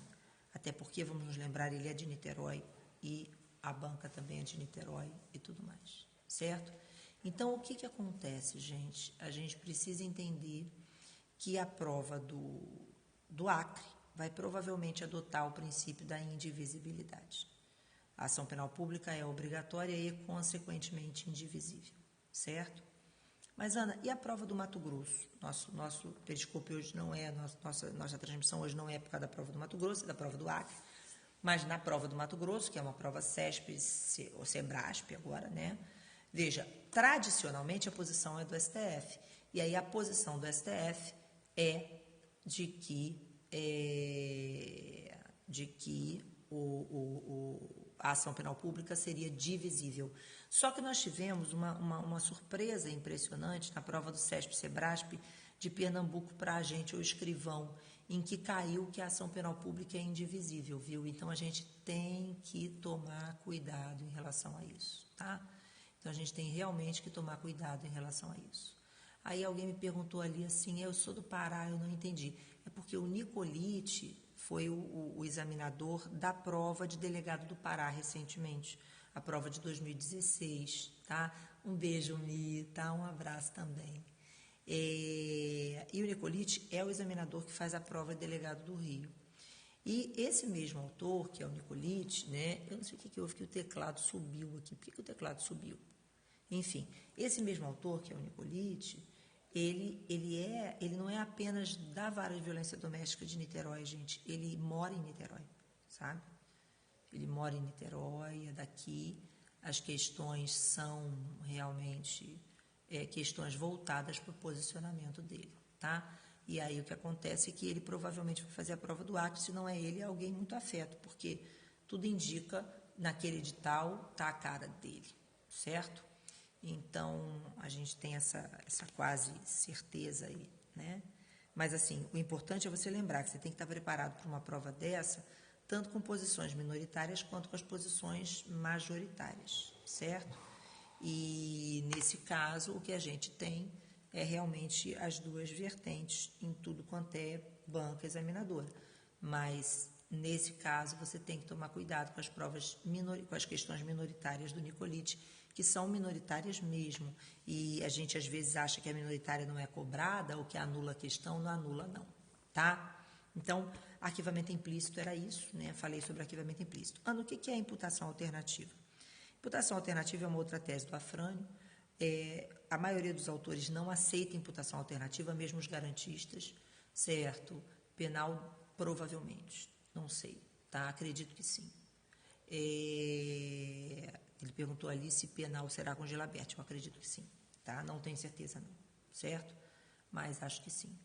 Até porque, vamos nos lembrar, ele é de Niterói e a banca também é de Niterói e tudo mais, certo? Então, o que acontece, gente? A gente precisa entender que a prova do Acre vai provavelmente adotar o princípio da indivisibilidade. A ação penal pública é obrigatória e, consequentemente, indivisível, certo? Mas, Ana, e a prova do Mato Grosso? Nosso periscope hoje não é, nossa transmissão hoje não é por causa da prova do Mato Grosso, é da prova do Acre, mas na prova do Mato Grosso, que é uma prova CESP ou SEBRASP agora, né? Veja, tradicionalmente a posição é do STF, e aí a posição do STF é de que a ação penal pública seria divisível. Só que nós tivemos uma surpresa impressionante na prova do CESP-SEBRASP de Pernambuco para agente ou escrivão, em que caiu que a ação penal pública é indivisível, viu? Então, a gente tem que tomar cuidado em relação a isso, tá? Então, a gente tem realmente que tomar cuidado em relação a isso. Aí alguém me perguntou ali assim, eu sou do Pará, eu não entendi. É porque o Nicolite foi o examinador da prova de delegado do Pará recentemente, a prova de 2016, tá? Um beijo, Mi, tá? Um abraço também. E o Nicolite é o examinador que faz a prova de delegado do Rio. E esse mesmo autor, que é o Nicolite, né? Eu não sei o que houve, que o teclado subiu aqui. Por que o teclado subiu? Enfim, esse mesmo autor, que é o Nicolite, ele não é apenas da Vara de Violência Doméstica de Niterói, gente. Ele mora em Niterói, sabe? Ele mora em Niterói, é daqui. As questões são realmente questões voltadas para o posicionamento dele, tá? E aí o que acontece é que ele provavelmente vai fazer a prova do Acre, se não é ele, é alguém muito afeto, porque tudo indica, naquele edital, tá a cara dele, certo? Então, a gente tem essa quase certeza aí, né? Mas, assim, o importante é você lembrar que você tem que estar preparado para uma prova dessa, tanto com posições minoritárias quanto com as posições majoritárias, certo? E, nesse caso, o que a gente tem é realmente as duas vertentes em tudo quanto é banca examinadora. Mas, nesse caso, você tem que tomar cuidado com as provas com as questões minoritárias do Nicolite, que são minoritárias mesmo. E a gente, às vezes, acha que a minoritária não é cobrada ou que anula a questão, não anula, não, tá? Então, arquivamento implícito era isso, né? Falei sobre arquivamento implícito. Ana, o que é imputação alternativa? Imputação alternativa é uma outra tese do Afrânio. A maioria dos autores não aceita imputação alternativa, mesmo os garantistas, certo? Penal, provavelmente, não sei, tá? Acredito que sim. Ele perguntou ali se penal será com Gilabert, eu acredito que sim, tá? Não tenho certeza não, certo? Mas acho que sim.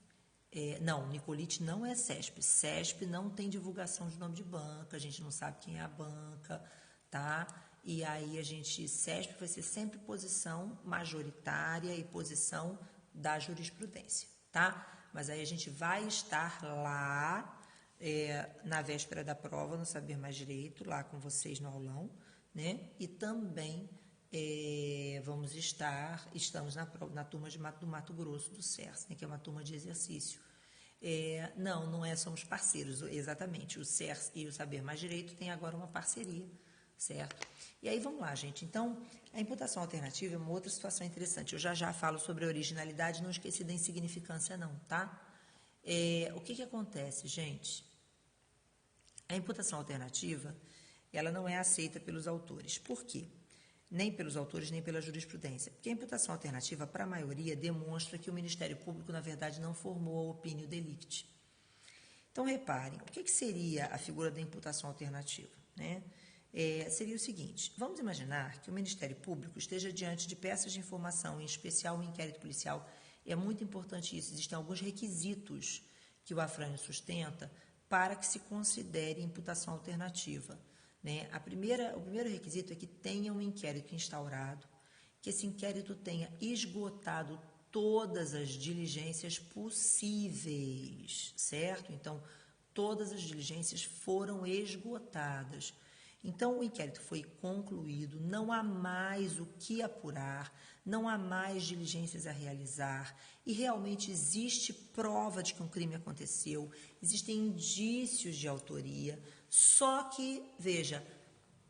Não, Nicolite não é CESP. CESP não tem divulgação de nome de banca, a gente não sabe quem é a banca, tá? E aí CESP vai ser sempre posição majoritária e posição da jurisprudência, tá? Mas aí a gente vai estar lá na véspera da prova, no Saber Mais Direito, lá com vocês no aulão, né? E também estamos na turma do Mato Grosso, do CERS, né? Que é uma turma de exercício. Não somos parceiros, exatamente. O CERS e o Saber Mais Direito têm agora uma parceria, certo? E aí, vamos lá, gente. Então, a imputação alternativa é uma outra situação interessante. Eu já falo sobre a originalidade, não esqueci da insignificância, não, tá? O que acontece, gente? A imputação alternativa, ela não é aceita pelos autores. Por quê? Nem pelos autores, nem pela jurisprudência. Porque a imputação alternativa, para a maioria, demonstra que o Ministério Público, na verdade, não formou a opinião delicti. Então, reparem, o que seria a figura da imputação alternativa, né? Seria o seguinte: vamos imaginar que o Ministério Público esteja diante de peças de informação, em especial o inquérito policial. É muito importante isso, existem alguns requisitos que o Afrânio sustenta para que se considere imputação alternativa, né? O primeiro requisito é que tenha um inquérito instaurado, que esse inquérito tenha esgotado todas as diligências possíveis, certo? Então, todas as diligências foram esgotadas. Então, o inquérito foi concluído, não há mais o que apurar, não há mais diligências a realizar e realmente existe prova de que um crime aconteceu, existem indícios de autoria, só que, veja,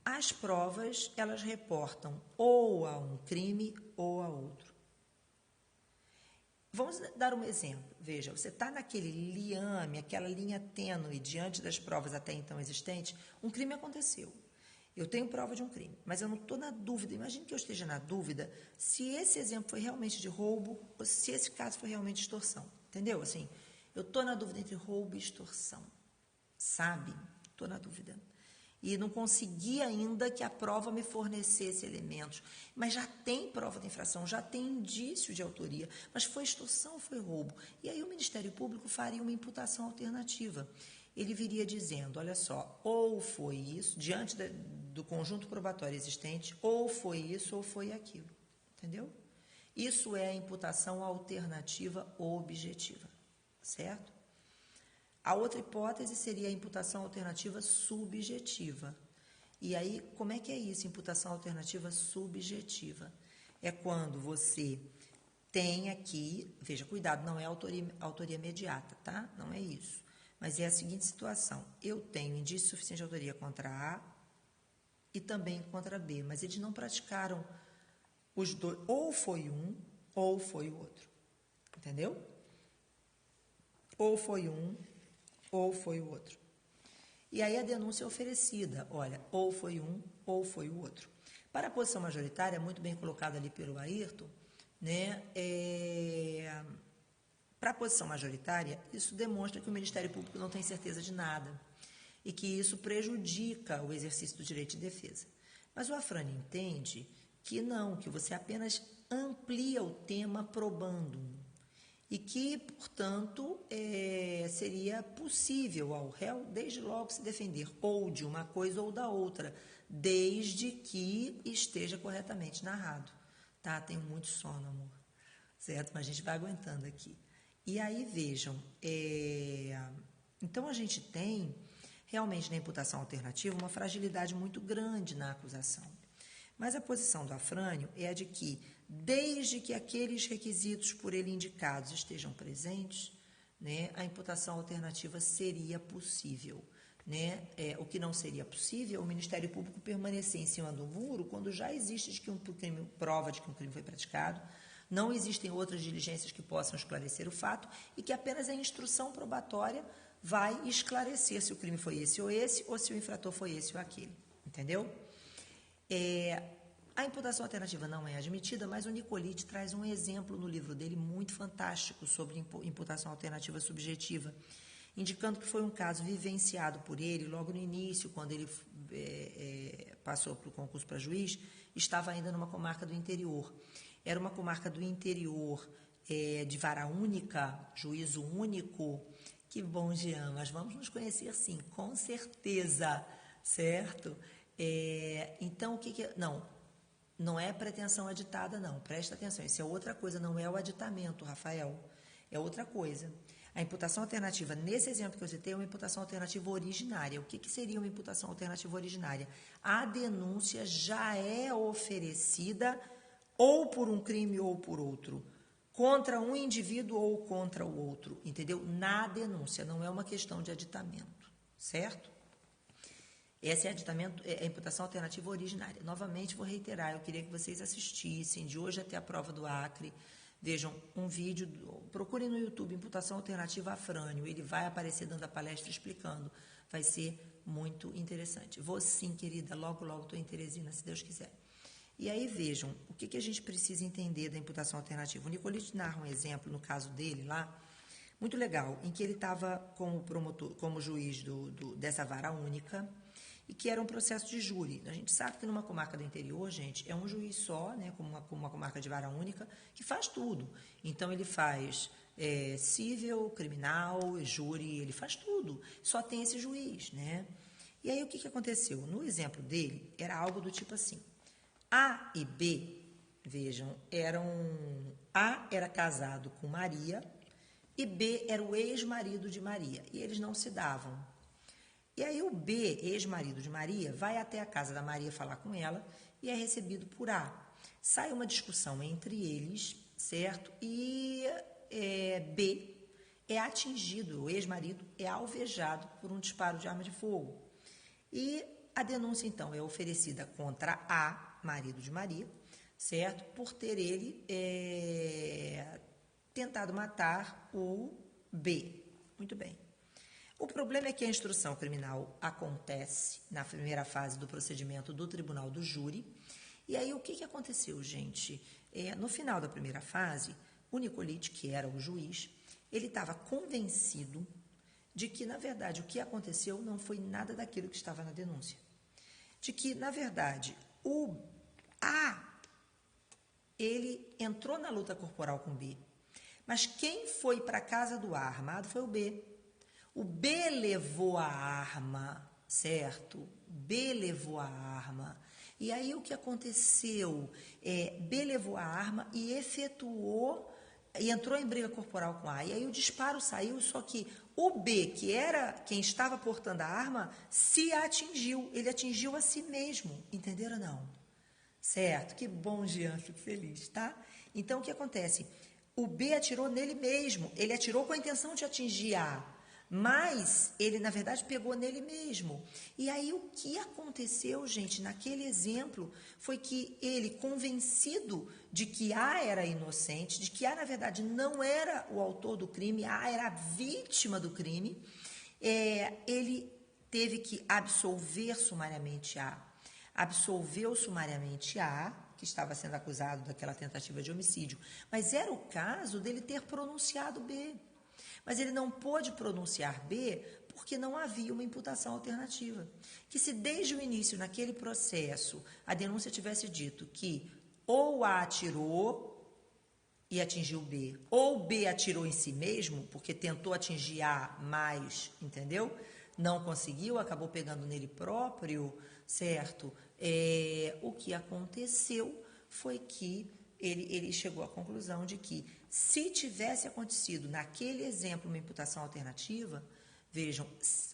as provas, elas reportam ou a um crime ou a outro. Vamos dar um exemplo. Veja, você está naquele liame, aquela linha tênue diante das provas até então existentes, um crime aconteceu. Eu tenho prova de um crime, mas eu não estou na dúvida. Imagine que eu esteja na dúvida se esse exemplo foi realmente de roubo ou se esse caso foi realmente extorsão. Entendeu? Assim, eu estou na dúvida entre roubo e extorsão. Sabe? Estou na dúvida. E não consegui ainda que a prova me fornecesse elementos. Mas já tem prova de infração, já tem indício de autoria. Mas foi extorsão ou foi roubo? E aí o Ministério Público faria uma imputação alternativa. Ele viria dizendo, olha só, ou foi isso, diante do conjunto probatório existente, ou foi isso ou foi aquilo. Entendeu? Isso é a imputação alternativa objetiva. Certo? A outra hipótese seria a imputação alternativa subjetiva. E aí, como é que é isso, imputação alternativa subjetiva? É quando você tem aqui, veja, cuidado, não é autoria imediata, tá? Não é isso. Mas é a seguinte situação: eu tenho indício suficiente de autoria contra A e também contra B, mas eles não praticaram os dois, ou foi um ou foi o outro. Entendeu? Ou foi um ou foi o outro. E aí a denúncia é oferecida, olha, ou foi um ou foi o outro. Para a posição majoritária, muito bem colocada ali pelo Ayrton, né, para a posição majoritária, isso demonstra que o Ministério Público não tem certeza de nada e que isso prejudica o exercício do direito de defesa. Mas o Afrânio entende que não, que você apenas amplia o tema probando e que, portanto, seria possível ao réu, desde logo, se defender ou de uma coisa ou da outra, desde que esteja corretamente narrado. Tá? Tenho muito sono, amor. Certo? Mas a gente vai aguentando aqui. E aí, vejam, então a gente tem, realmente, na imputação alternativa, uma fragilidade muito grande na acusação. Mas a posição do Afrânio é a de que, desde que aqueles requisitos por ele indicados estejam presentes, né, a imputação alternativa seria possível. Né? O que não seria possível é o Ministério Público permanecer em cima do muro quando já existe de que prova de que um crime foi praticado, não existem outras diligências que possam esclarecer o fato e que apenas a instrução probatória vai esclarecer se o crime foi esse, ou se o infrator foi esse ou aquele. Entendeu? A imputação alternativa não é admitida, mas o Nicolite traz um exemplo no livro dele muito fantástico sobre imputação alternativa subjetiva, indicando que foi um caso vivenciado por ele logo no início, quando ele passou para o concurso para juiz, estava ainda numa comarca do interior. Era uma comarca do interior de vara única, juízo único. Que bom, Jean, mas vamos nos conhecer sim, com certeza, certo? Então, o que é? Não é pretensão aditada, não. Presta atenção, isso é outra coisa, não é o aditamento, Rafael. É outra coisa. A imputação alternativa, nesse exemplo que eu citei, é uma imputação alternativa originária. O que seria uma imputação alternativa originária? A denúncia já é oferecida ou por um crime ou por outro, contra um indivíduo ou contra o outro, entendeu? Na denúncia, não é uma questão de aditamento, certo? Essa é a imputação alternativa originária. Novamente, vou reiterar, eu queria que vocês assistissem de hoje até a prova do Acre. Vejam um vídeo, procurem no YouTube, imputação alternativa Afrânio. Ele vai aparecer dando a palestra explicando. Vai ser muito interessante. Vou sim, querida, logo, logo estou em Teresina, se Deus quiser. E aí, vejam, o que a gente precisa entender da imputação alternativa. O Nicolite narra um exemplo, no caso dele lá, muito legal, em que ele estava como promotor, como juiz dessa vara única, e que era um processo de júri. A gente sabe que numa comarca do interior, gente, é um juiz só, né, como uma comarca de vara única, que faz tudo. Então, ele faz cível, criminal, júri, ele faz tudo. Só tem esse juiz, né? E aí, o que aconteceu? No exemplo dele, era algo do tipo assim. A e B, vejam, A era casado com Maria e B era o ex-marido de Maria. E eles não se davam. E aí o B, ex-marido de Maria, vai até a casa da Maria falar com ela e é recebido por A. Sai uma discussão entre eles, certo? E B é atingido, o ex-marido é alvejado por um disparo de arma de fogo. E a denúncia, então, é oferecida contra A, marido de Maria, certo? Por ter ele tentado matar o B. Muito bem. O problema é que a instrução criminal acontece na primeira fase do procedimento do tribunal do júri. E aí, o que aconteceu, gente? No final da primeira fase, o Nicolite, que era o juiz, ele estava convencido de que, na verdade, o que aconteceu não foi nada daquilo que estava na denúncia. De que, na verdade, o A, ele entrou na luta corporal com o B, mas quem foi para a casa do A armado foi o B. O B levou a arma, certo? B levou a arma. E aí o que aconteceu? B levou a arma e efetuou, e entrou em briga corporal com A. E aí o disparo saiu, só que o B, que era quem estava portando a arma, se atingiu. Ele atingiu a si mesmo. Entenderam ou não? Certo? Que bom, Jean, fico feliz, tá? Então, o que acontece? O B atirou nele mesmo. Ele atirou com a intenção de atingir A. Mas ele, na verdade, pegou nele mesmo. E aí, o que aconteceu, gente, naquele exemplo, foi que ele, convencido de que A era inocente, de que A, na verdade, não era o autor do crime, A era a vítima do crime, ele teve que absolver sumariamente A. Absolveu sumariamente A, que estava sendo acusado daquela tentativa de homicídio. Mas era o caso dele ter pronunciado B. Mas ele não pôde pronunciar B porque não havia uma imputação alternativa. Que se desde o início, naquele processo, a denúncia tivesse dito que ou A atirou e atingiu B, ou B atirou em si mesmo, porque tentou atingir A, mas, entendeu? Não conseguiu, acabou pegando nele próprio, certo? O que aconteceu foi que ele chegou à conclusão de que, se tivesse acontecido naquele exemplo uma imputação alternativa, vejam,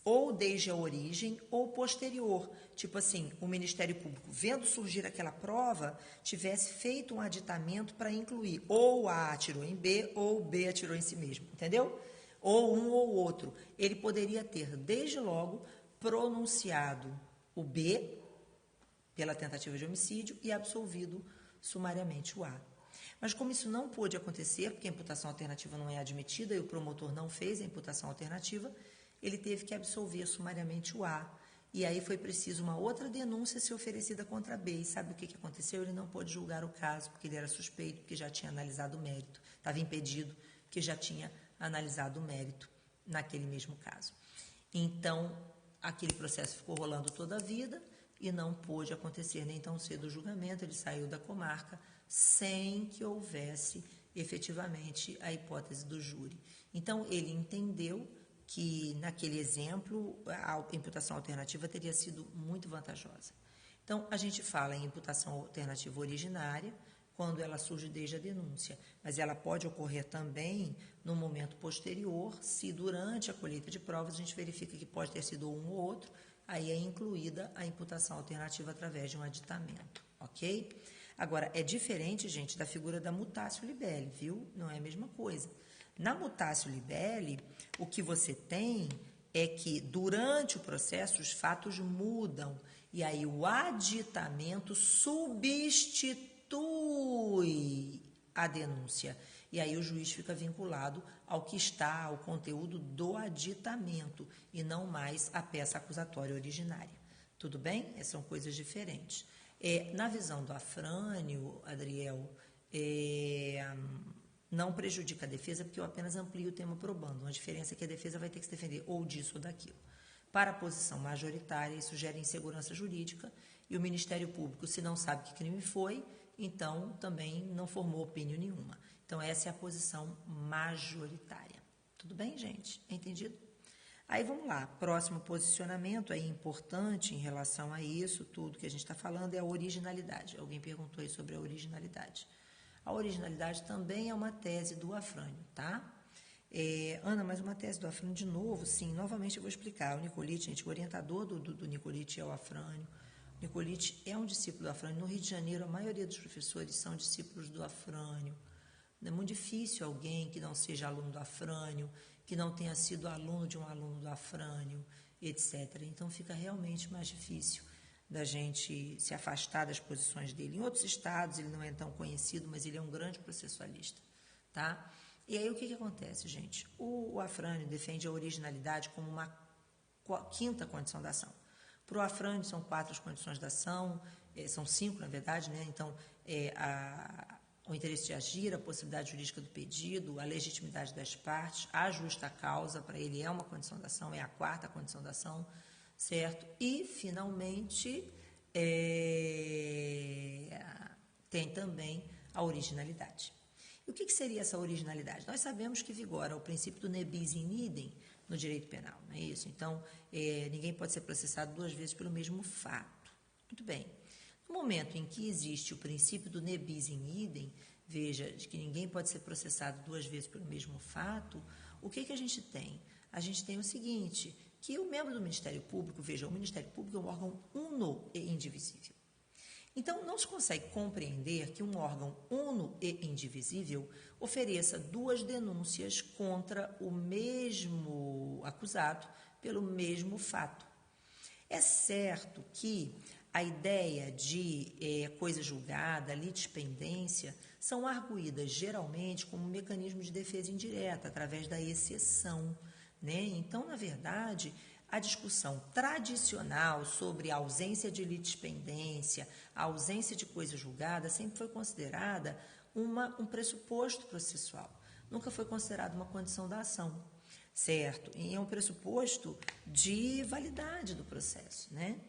ou desde a origem ou posterior, tipo assim, o Ministério Público, vendo surgir aquela prova, tivesse feito um aditamento para incluir ou A atirou em B ou B atirou em si mesmo, entendeu? Ou um ou outro. Ele poderia ter, desde logo, pronunciado o B pela tentativa de homicídio e absolvido sumariamente o A. Mas como isso não pôde acontecer, porque a imputação alternativa não é admitida e o promotor não fez a imputação alternativa, ele teve que absolver sumariamente o A. E aí foi preciso uma outra denúncia ser oferecida contra B. E sabe o que aconteceu? Ele não pôde julgar o caso, porque ele era suspeito, porque já tinha analisado o mérito. Estava impedido, porque já tinha analisado o mérito naquele mesmo caso. Então, aquele processo ficou rolando toda a vida e não pôde acontecer nem tão cedo o julgamento. Ele saiu da comarca sem que houvesse efetivamente a hipótese do júri. Então, ele entendeu que, naquele exemplo, a imputação alternativa teria sido muito vantajosa. Então, a gente fala em imputação alternativa originária quando ela surge desde a denúncia, mas ela pode ocorrer também no momento posterior, se durante a colheita de provas a gente verifica que pode ter sido um ou outro, aí é incluída a imputação alternativa através de um aditamento, ok? Agora, é diferente, gente, da figura da mutatio libelli, viu? Não é a mesma coisa. Na mutatio libelli, o que você tem é que durante o processo os fatos mudam e aí o aditamento substitui a denúncia. E aí o juiz fica vinculado ao que está, ao conteúdo do aditamento e não mais à peça acusatória originária. Tudo bem? São coisas diferentes. Na visão do Afrânio, Adriel, não prejudica a defesa porque eu apenas amplio o tema probando. Uma diferença é que a defesa vai ter que se defender ou disso ou daquilo. Para a posição majoritária, isso gera insegurança jurídica e o Ministério Público, se não sabe que crime foi, então também não formou opinião nenhuma. Então, essa é a posição majoritária. Tudo bem, gente? Entendido? Aí, vamos lá. Próximo posicionamento aí importante em relação a isso, tudo que a gente está falando, é a originalidade. Alguém perguntou aí sobre a originalidade. A originalidade também é uma tese do Afrânio, tá? Ana, mas uma tese do Afrânio de novo? Sim, novamente eu vou explicar. O Nicolite, gente, o orientador do Nicolite é o Afrânio. O Nicolite é um discípulo do Afrânio. No Rio de Janeiro, a maioria dos professores são discípulos do Afrânio. É muito difícil alguém que não seja aluno do Afrânio, que não tenha sido aluno de um aluno do Afrânio, etc. Então, fica realmente mais difícil da gente se afastar das posições dele. Em outros estados ele não é tão conhecido, mas ele é um grande processualista, tá? E aí o que acontece, gente? O Afrânio defende a originalidade como uma quinta condição da ação. Para o Afrânio são 4 as condições da ação, são 5 na verdade, né? Então, o interesse de agir, a possibilidade jurídica do pedido, a legitimidade das partes, a justa causa, para ele é uma condição da ação, é a 4ª condição da ação, certo? E, finalmente, tem também a originalidade. E o que seria essa originalidade? Nós sabemos que vigora o princípio do ne bis in idem no direito penal, não é isso? Então, ninguém pode ser processado 2 vezes pelo mesmo fato. Muito bem. No momento em que existe o princípio do ne bis in idem, veja, de que ninguém pode ser processado 2 vezes pelo mesmo fato, o que a gente tem? A gente tem o seguinte, que o membro do Ministério Público, veja, o Ministério Público é um órgão uno e indivisível. Então, não se consegue compreender que um órgão uno e indivisível ofereça 2 denúncias contra o mesmo acusado pelo mesmo fato. É certo que a ideia de coisa julgada, litispendência, são arguídas geralmente como um mecanismo de defesa indireta, através da exceção, né? Então, na verdade, a discussão tradicional sobre a ausência de litispendência, a ausência de coisa julgada, sempre foi considerada um pressuposto processual. Nunca foi considerada uma condição da ação, certo? E é um pressuposto de validade do processo, né?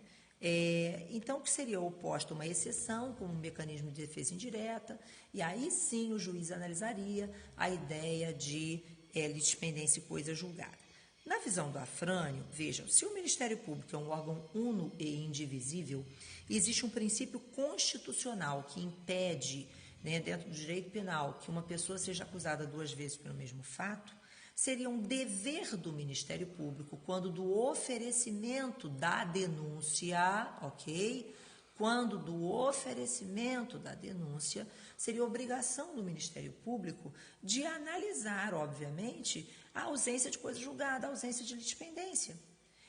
Então, o que seria oposto a uma exceção, como um mecanismo de defesa indireta, e aí sim o juiz analisaria a ideia de litispendência e coisa julgada. Na visão do Afrânio, vejam, se o Ministério Público é um órgão uno e indivisível, existe um princípio constitucional que impede, né, dentro do direito penal, que uma pessoa seja acusada 2 vezes pelo mesmo fato, seria um dever do Ministério Público, quando do oferecimento da denúncia, ok? Quando do oferecimento da denúncia, seria obrigação do Ministério Público de analisar, obviamente, a ausência de coisa julgada, a ausência de litispendência.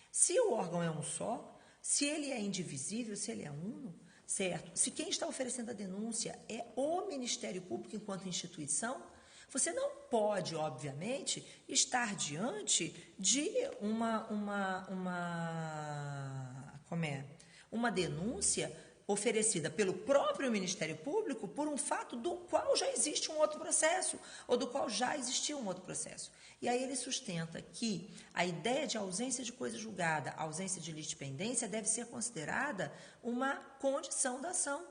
Se o órgão é um só, se ele é indivisível, se ele é uno, certo? Se quem está oferecendo a denúncia é o Ministério Público enquanto instituição, você não pode, obviamente, estar diante de uma denúncia oferecida pelo próprio Ministério Público por um fato do qual já existe um outro processo, ou do qual já existiu um outro processo. E aí ele sustenta que a ideia de ausência de coisa julgada, ausência de litispendência, deve ser considerada uma condição da ação.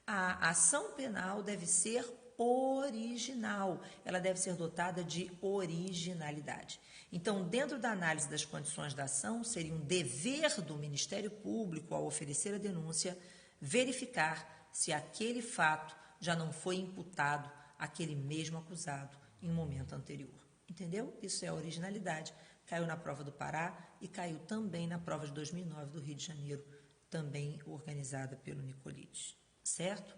A ação penal deve ser original, ela deve ser dotada de originalidade. Então, dentro da análise das condições da ação, seria um dever do Ministério Público, ao oferecer a denúncia, verificar se aquele fato já não foi imputado àquele mesmo acusado em um momento anterior. Entendeu? Isso é a originalidade. Caiu na prova do Pará e caiu também na prova de 2009 do Rio de Janeiro, também organizada pelo Nicolite. Certo?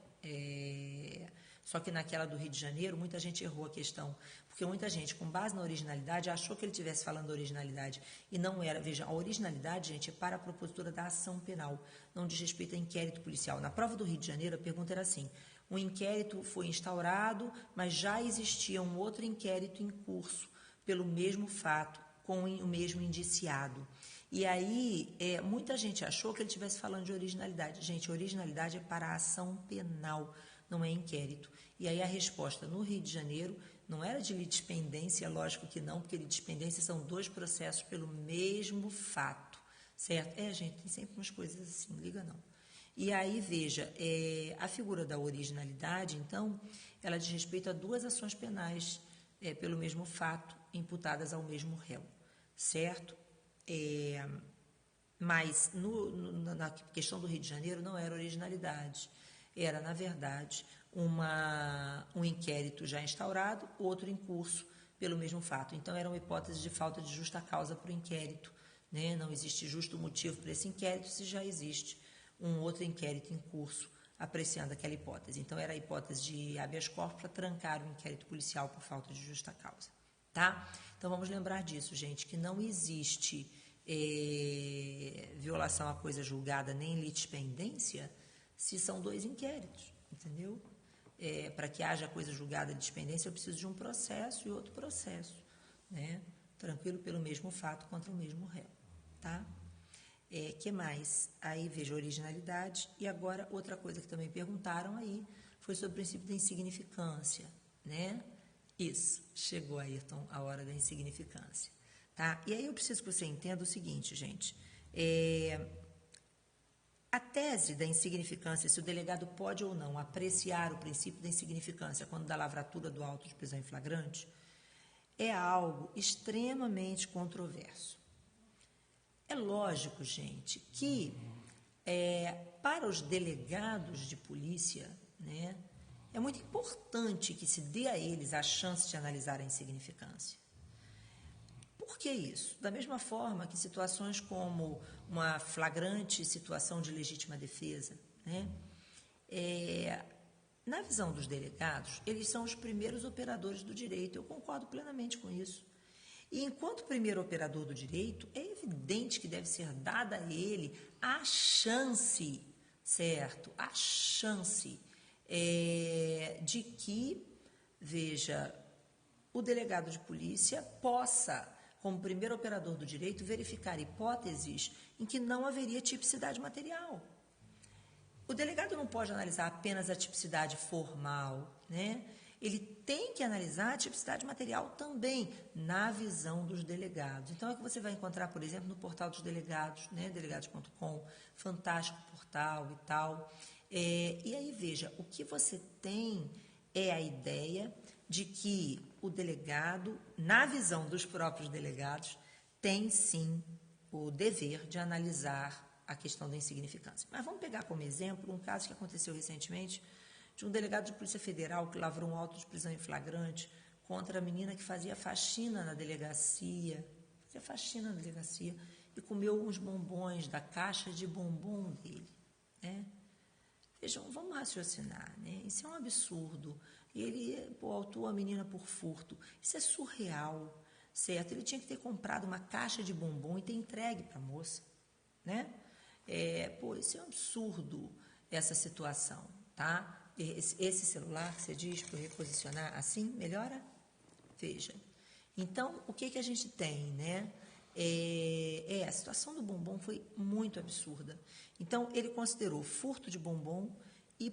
Só que naquela do Rio de Janeiro, muita gente errou a questão, porque muita gente, com base na originalidade, achou que ele estivesse falando da originalidade, e não era. Veja, a originalidade, gente, é para a propositura da ação penal, não diz respeito a inquérito policial. Na prova do Rio de Janeiro, a pergunta era assim: um inquérito foi instaurado, mas já existia um outro inquérito em curso, pelo mesmo fato, com o mesmo indiciado. E aí, muita gente achou que ele estivesse falando de originalidade. Gente, originalidade é para a ação penal, não é inquérito. E aí a resposta no Rio de Janeiro não era de litispendência, lógico que não, porque litispendência são 2 processos pelo mesmo fato, certo? Gente, tem sempre umas coisas assim, liga não. E aí, veja, a figura da originalidade, então, ela diz respeito a 2 ações penais pelo mesmo fato, imputadas ao mesmo réu, certo? Mas na questão do Rio de Janeiro não era originalidade, era, na verdade, um inquérito já instaurado, outro em curso pelo mesmo fato. Então, era uma hipótese de falta de justa causa para o inquérito, né? Não existe justo motivo para esse inquérito se já existe um outro inquérito em curso apreciando aquela hipótese. Então, era a hipótese de habeas corpus para trancar o inquérito policial por falta de justa causa, tá? Então, vamos lembrar disso, gente, que não existe violação à coisa julgada nem litispendência se são 2 inquéritos, entendeu? Para que haja coisa julgada de dispendência, eu preciso de um processo e outro processo, né? Tranquilo pelo mesmo fato contra o mesmo réu, tá? Que mais? Aí veja a originalidade. E agora, outra coisa que também perguntaram aí foi sobre o princípio da insignificância, né? Isso, chegou, Ayrton, a hora da insignificância, tá? E aí eu preciso que você entenda o seguinte, gente. A tese da insignificância, se o delegado pode ou não apreciar o princípio da insignificância quando dá lavratura do auto de prisão em flagrante, é algo extremamente controverso. É lógico, gente, que para os delegados de polícia, né, é muito importante que se dê a eles a chance de analisar a insignificância. Por que isso? Da mesma forma que situações como uma flagrante situação de legítima defesa, né, na visão dos delegados, eles são os primeiros operadores do direito. Eu concordo plenamente com isso. E enquanto primeiro operador do direito, é evidente que deve ser dada a ele a chance, certo? A chance de que, veja, o delegado de polícia possa, como primeiro operador do direito, verificar hipóteses em que não haveria tipicidade material. O delegado não pode analisar apenas a tipicidade formal, né? Ele tem que analisar a tipicidade material também, na visão dos delegados. Então, é o que você vai encontrar, por exemplo, no portal dos delegados, né? Delegados.com, fantástico portal e tal. E aí, veja, o que você tem é a ideia de que o delegado, na visão dos próprios delegados, tem sim o dever de analisar a questão da insignificância. Mas vamos pegar como exemplo um caso que aconteceu recentemente de um delegado de Polícia Federal que lavrou um auto de prisão em flagrante contra a menina que fazia faxina na delegacia, e comeu uns bombons da caixa de bombom dele, né? Vejam, vamos raciocinar, né? Isso é um absurdo. Ele autuou a menina por furto. Isso é surreal, certo? Ele tinha que ter comprado uma caixa de bombom e ter entregue para a moça, né? Isso é um absurdo, essa situação, tá? Esse celular que você diz para reposicionar assim, melhora? Veja. Então, o que a gente tem, né? A situação do bombom foi muito absurda. Então, ele considerou furto de bombom e,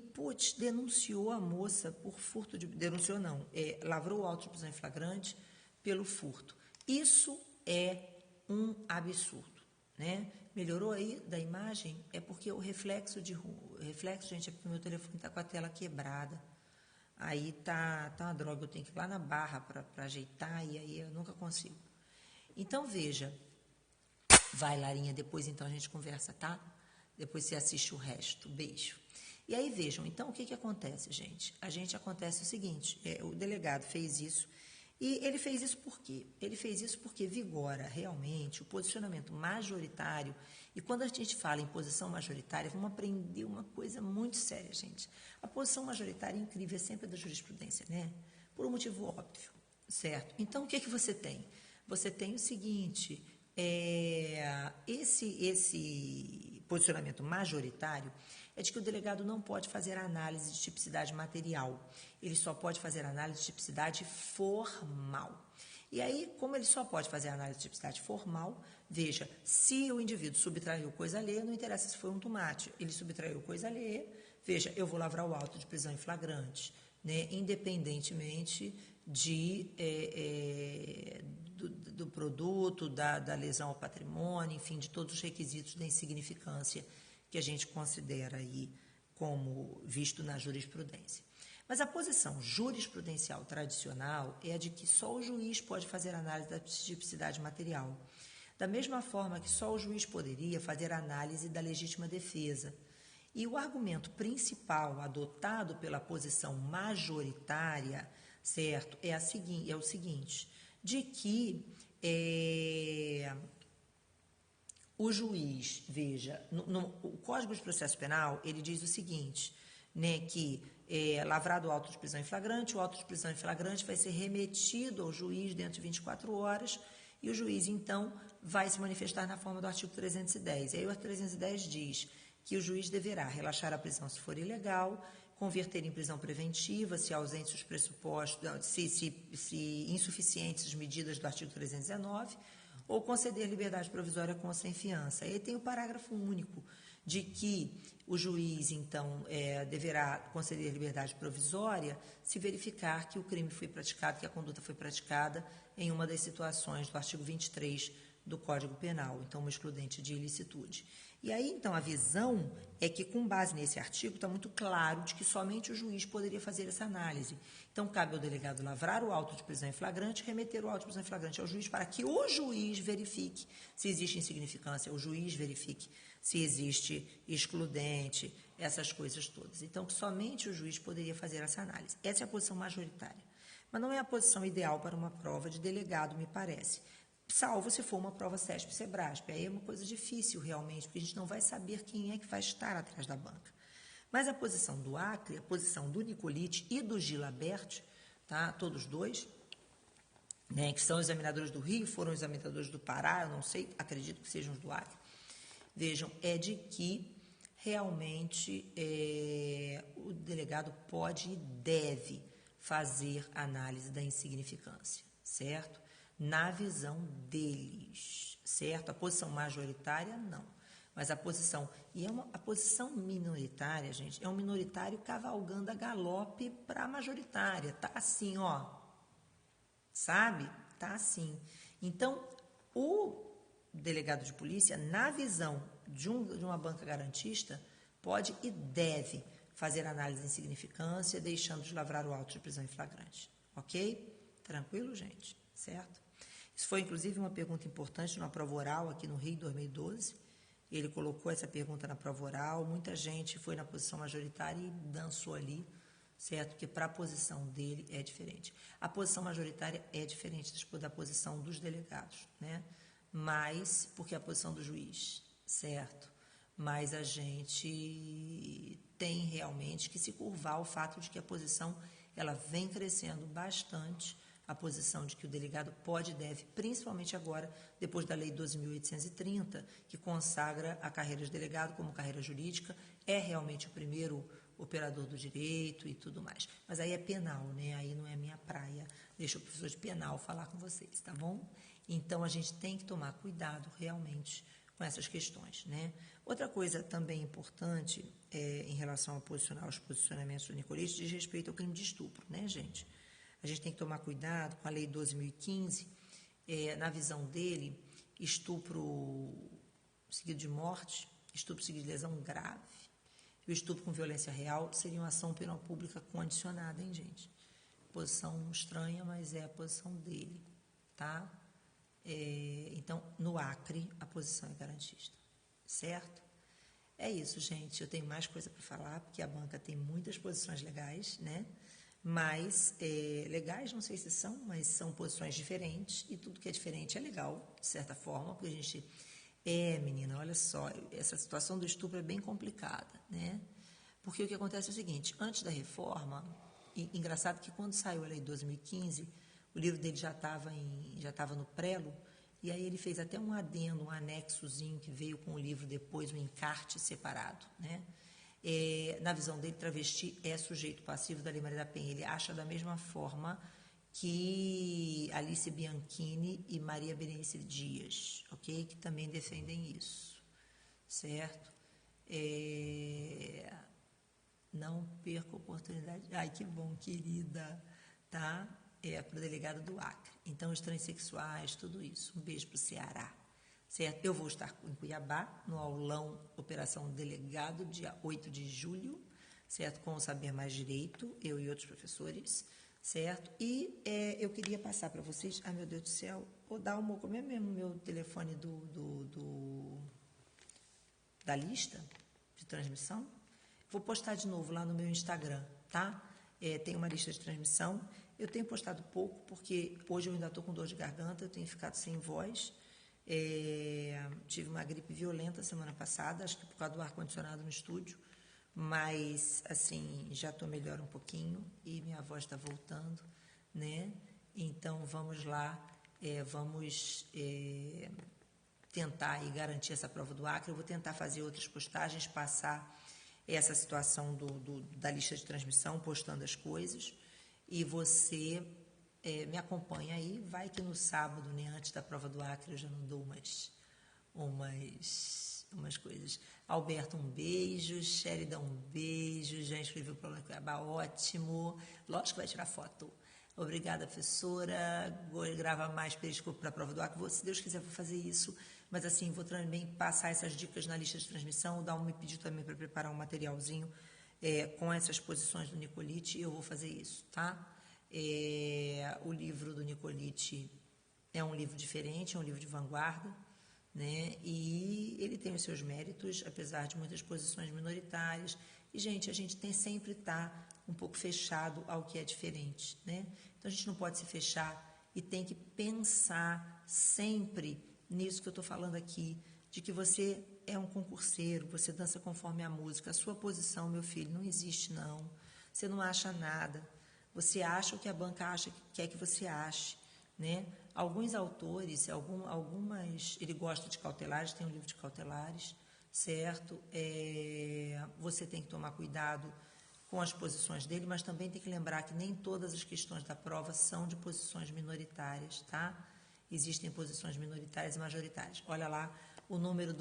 denunciou a moça por furto de... Denunciou não, lavrou o auto de prisão em flagrante pelo furto. Isso é um absurdo, né? Melhorou aí da imagem? É porque o reflexo, gente, é porque o meu telefone está com a tela quebrada. Aí tá uma droga, eu tenho que ir lá na barra para ajeitar e aí eu nunca consigo. Então, veja. Vai, Larinha, depois então a gente conversa, tá? Depois você assiste o resto. Beijo. E aí, vejam, então, o que acontece, gente? Acontece o seguinte, o delegado fez isso, e ele fez isso por quê? Ele fez isso porque vigora realmente o posicionamento majoritário E quando a gente fala em posição majoritária, vamos aprender uma coisa muito séria, gente. A posição majoritária incrível é sempre da jurisprudência, né? Por um motivo óbvio, certo? Então, o que você tem? Você tem o seguinte, esse posicionamento majoritário é de que o delegado não pode fazer análise de tipicidade material, ele só pode fazer análise de tipicidade formal. E aí, como ele só pode fazer análise de tipicidade formal, veja, se o indivíduo subtraiu coisa alheia, não interessa se foi um tomate, ele subtraiu coisa alheia, veja, eu vou lavrar o auto de prisão em flagrante, né, independentemente do produto, da lesão ao patrimônio, enfim, de todos os requisitos da insignificância que a gente considera aí como visto na jurisprudência. Mas a posição jurisprudencial tradicional é a de que só o juiz pode fazer análise da tipicidade material, da mesma forma que só o juiz poderia fazer análise da legítima defesa. E o argumento principal adotado pela posição majoritária, certo, é o seguinte, de que o juiz, veja, o Código de Processo Penal, ele diz o seguinte, né, que lavrado o auto de prisão em flagrante, o auto de prisão em flagrante vai ser remetido ao juiz dentro de 24 horas e o juiz, então, vai se manifestar na forma do artigo 310. E aí o artigo 310 diz que o juiz deverá relaxar a prisão se for ilegal, converter em prisão preventiva se ausentes os pressupostos, se insuficientes as medidas do artigo 319, ou conceder liberdade provisória com ou sem fiança. Aí tem o parágrafo único de que o juiz, então, deverá conceder liberdade provisória se verificar que o crime foi praticado, que a conduta foi praticada em uma das situações do artigo 23 do Código Penal, então uma excludente de ilicitude. E aí, então, a visão é que, com base nesse artigo, está muito claro de que somente o juiz poderia fazer essa análise. Então, cabe ao delegado lavrar o auto de prisão em flagrante e remeter o auto de prisão em flagrante ao juiz para que o juiz verifique se existe insignificância, o juiz verifique se existe excludente, essas coisas todas. Então, que somente o juiz poderia fazer essa análise. Essa é a posição majoritária. Mas não é a posição ideal para uma prova de delegado, me parece. Salvo se for uma prova CESP-SEBRASP. Aí é uma coisa difícil, realmente, porque a gente não vai saber quem é que vai estar atrás da banca. Mas a posição do Acre, a posição do Nicolite e do Gilabert, tá? Todos dois, né, que são examinadores do Rio, foram examinadores do Pará, eu não sei, acredito que sejam os do Acre. Vejam, é de que realmente o delegado pode e deve fazer análise da insignificância, certo? Na visão deles, certo? A posição majoritária, não. Mas a posição, a posição minoritária, gente, é um minoritário cavalgando a galope para a majoritária. Tá assim, ó. Sabe? Tá assim. Então, o delegado de polícia, na visão de uma banca garantista, pode e deve fazer análise de insignificância, deixando de lavrar o auto de prisão em flagrante. Ok? Tranquilo, gente? Certo? Isso foi, inclusive, uma pergunta importante na prova oral aqui no Rio, 2012. Ele colocou essa pergunta na prova oral, muita gente foi na posição majoritária e dançou ali, certo? Porque para a posição dele é diferente. A posição majoritária é diferente da posição dos delegados, né? Mas, porque é a posição do juiz, certo? Mas a gente tem realmente que se curvar ao fato de que a posição ela vem crescendo bastante, a posição de que o delegado pode e deve, principalmente agora, depois da Lei 12.830, que consagra a carreira de delegado como carreira jurídica, é realmente o primeiro operador do direito e tudo mais. Mas aí é penal, né? Aí não é minha praia. Deixa o professor de penal falar com vocês, tá bom? Então, a gente tem que tomar cuidado realmente com essas questões, né? Outra coisa também importante em relação aos posicionamentos do Nicolite diz respeito ao crime de estupro, né, gente? A gente tem que tomar cuidado com a Lei 12.015, na visão dele, estupro seguido de morte, estupro seguido de lesão grave, e o estupro com violência real seria uma ação penal pública condicionada, hein, gente? Posição estranha, mas é a posição dele, tá? Então, no Acre, a posição é garantista, certo? É isso, gente. Eu tenho mais coisa para falar, porque a banca tem muitas posições legais, né? Mas, legais, não sei se são, mas são posições diferentes, e tudo que é diferente é legal, de certa forma, porque a gente Menina, olha só, essa situação do estupro é bem complicada, né? Porque o que acontece é o seguinte, antes da reforma, engraçado que quando saiu a lei de 2015, o livro dele já estava no prelo, e aí ele fez até um adendo, um anexozinho que veio com o livro depois, um encarte separado, né? Na visão dele, travesti é sujeito passivo da Lei Maria da Penha. Ele acha da mesma forma que Alice Bianchini e Maria Berenice Dias, ok? Que também defendem isso, certo? Não perca a oportunidade. Ai, que bom, querida, tá? Para o delegado do Acre. Então, os transexuais, tudo isso. Um beijo para o Ceará, certo? Eu vou estar em Cuiabá, no aulão Operação Delegado, dia 8 de julho, certo? Com o Saber Mais Direito, eu e outros professores, certo? E eu queria passar para vocês, ai meu Deus do céu, vou dar uma, como é mesmo meu telefone da lista de transmissão? Vou postar de novo lá no meu Instagram, tá? Tem uma lista de transmissão. Eu tenho postado pouco, porque hoje eu ainda estou com dor de garganta, eu tenho ficado sem voz. Tive uma gripe violenta semana passada, acho que por causa do ar-condicionado no estúdio, mas, assim, já estou melhor um pouquinho e minha voz está voltando, né? Então, vamos lá, vamos tentar e garantir essa prova do Acre. Eu vou tentar fazer outras postagens, passar essa situação da lista de transmissão, postando as coisas, e você me acompanha aí, vai que no sábado, né, antes da prova do Acre, eu já não dou umas coisas. Alberto, um beijo. Sheridan, um beijo. Já escreveu para o Cuiabá, ótimo. Lógico que vai tirar foto. Obrigada, professora. Vou gravar mais periscope para a prova do Acre. Se Deus quiser, vou fazer isso. Mas, assim, vou também passar essas dicas na lista de transmissão. O Dalmo me pediu também para preparar um materialzinho com essas posições do Nicolite, e eu vou fazer isso, tá? O livro do Nicolite é um livro diferente, é um livro de vanguarda, né? E ele tem os seus méritos, apesar de muitas posições minoritárias. E, gente, a gente tem sempre estar um pouco fechado ao que é diferente, né? Então, a gente não pode se fechar e tem que pensar sempre nisso que eu estou falando aqui, de que você é um concurseiro, você dança conforme a música. A sua posição, meu filho, não existe, não. Você não acha nada. Você acha o que a banca acha que quer que você ache, né? Alguns autores, ele gosta de cautelares, tem um livro de cautelares, certo? Você tem que tomar cuidado com as posições dele, mas também tem que lembrar que nem todas as questões da prova são de posições minoritárias, tá? Existem posições minoritárias e majoritárias. Olha lá, o número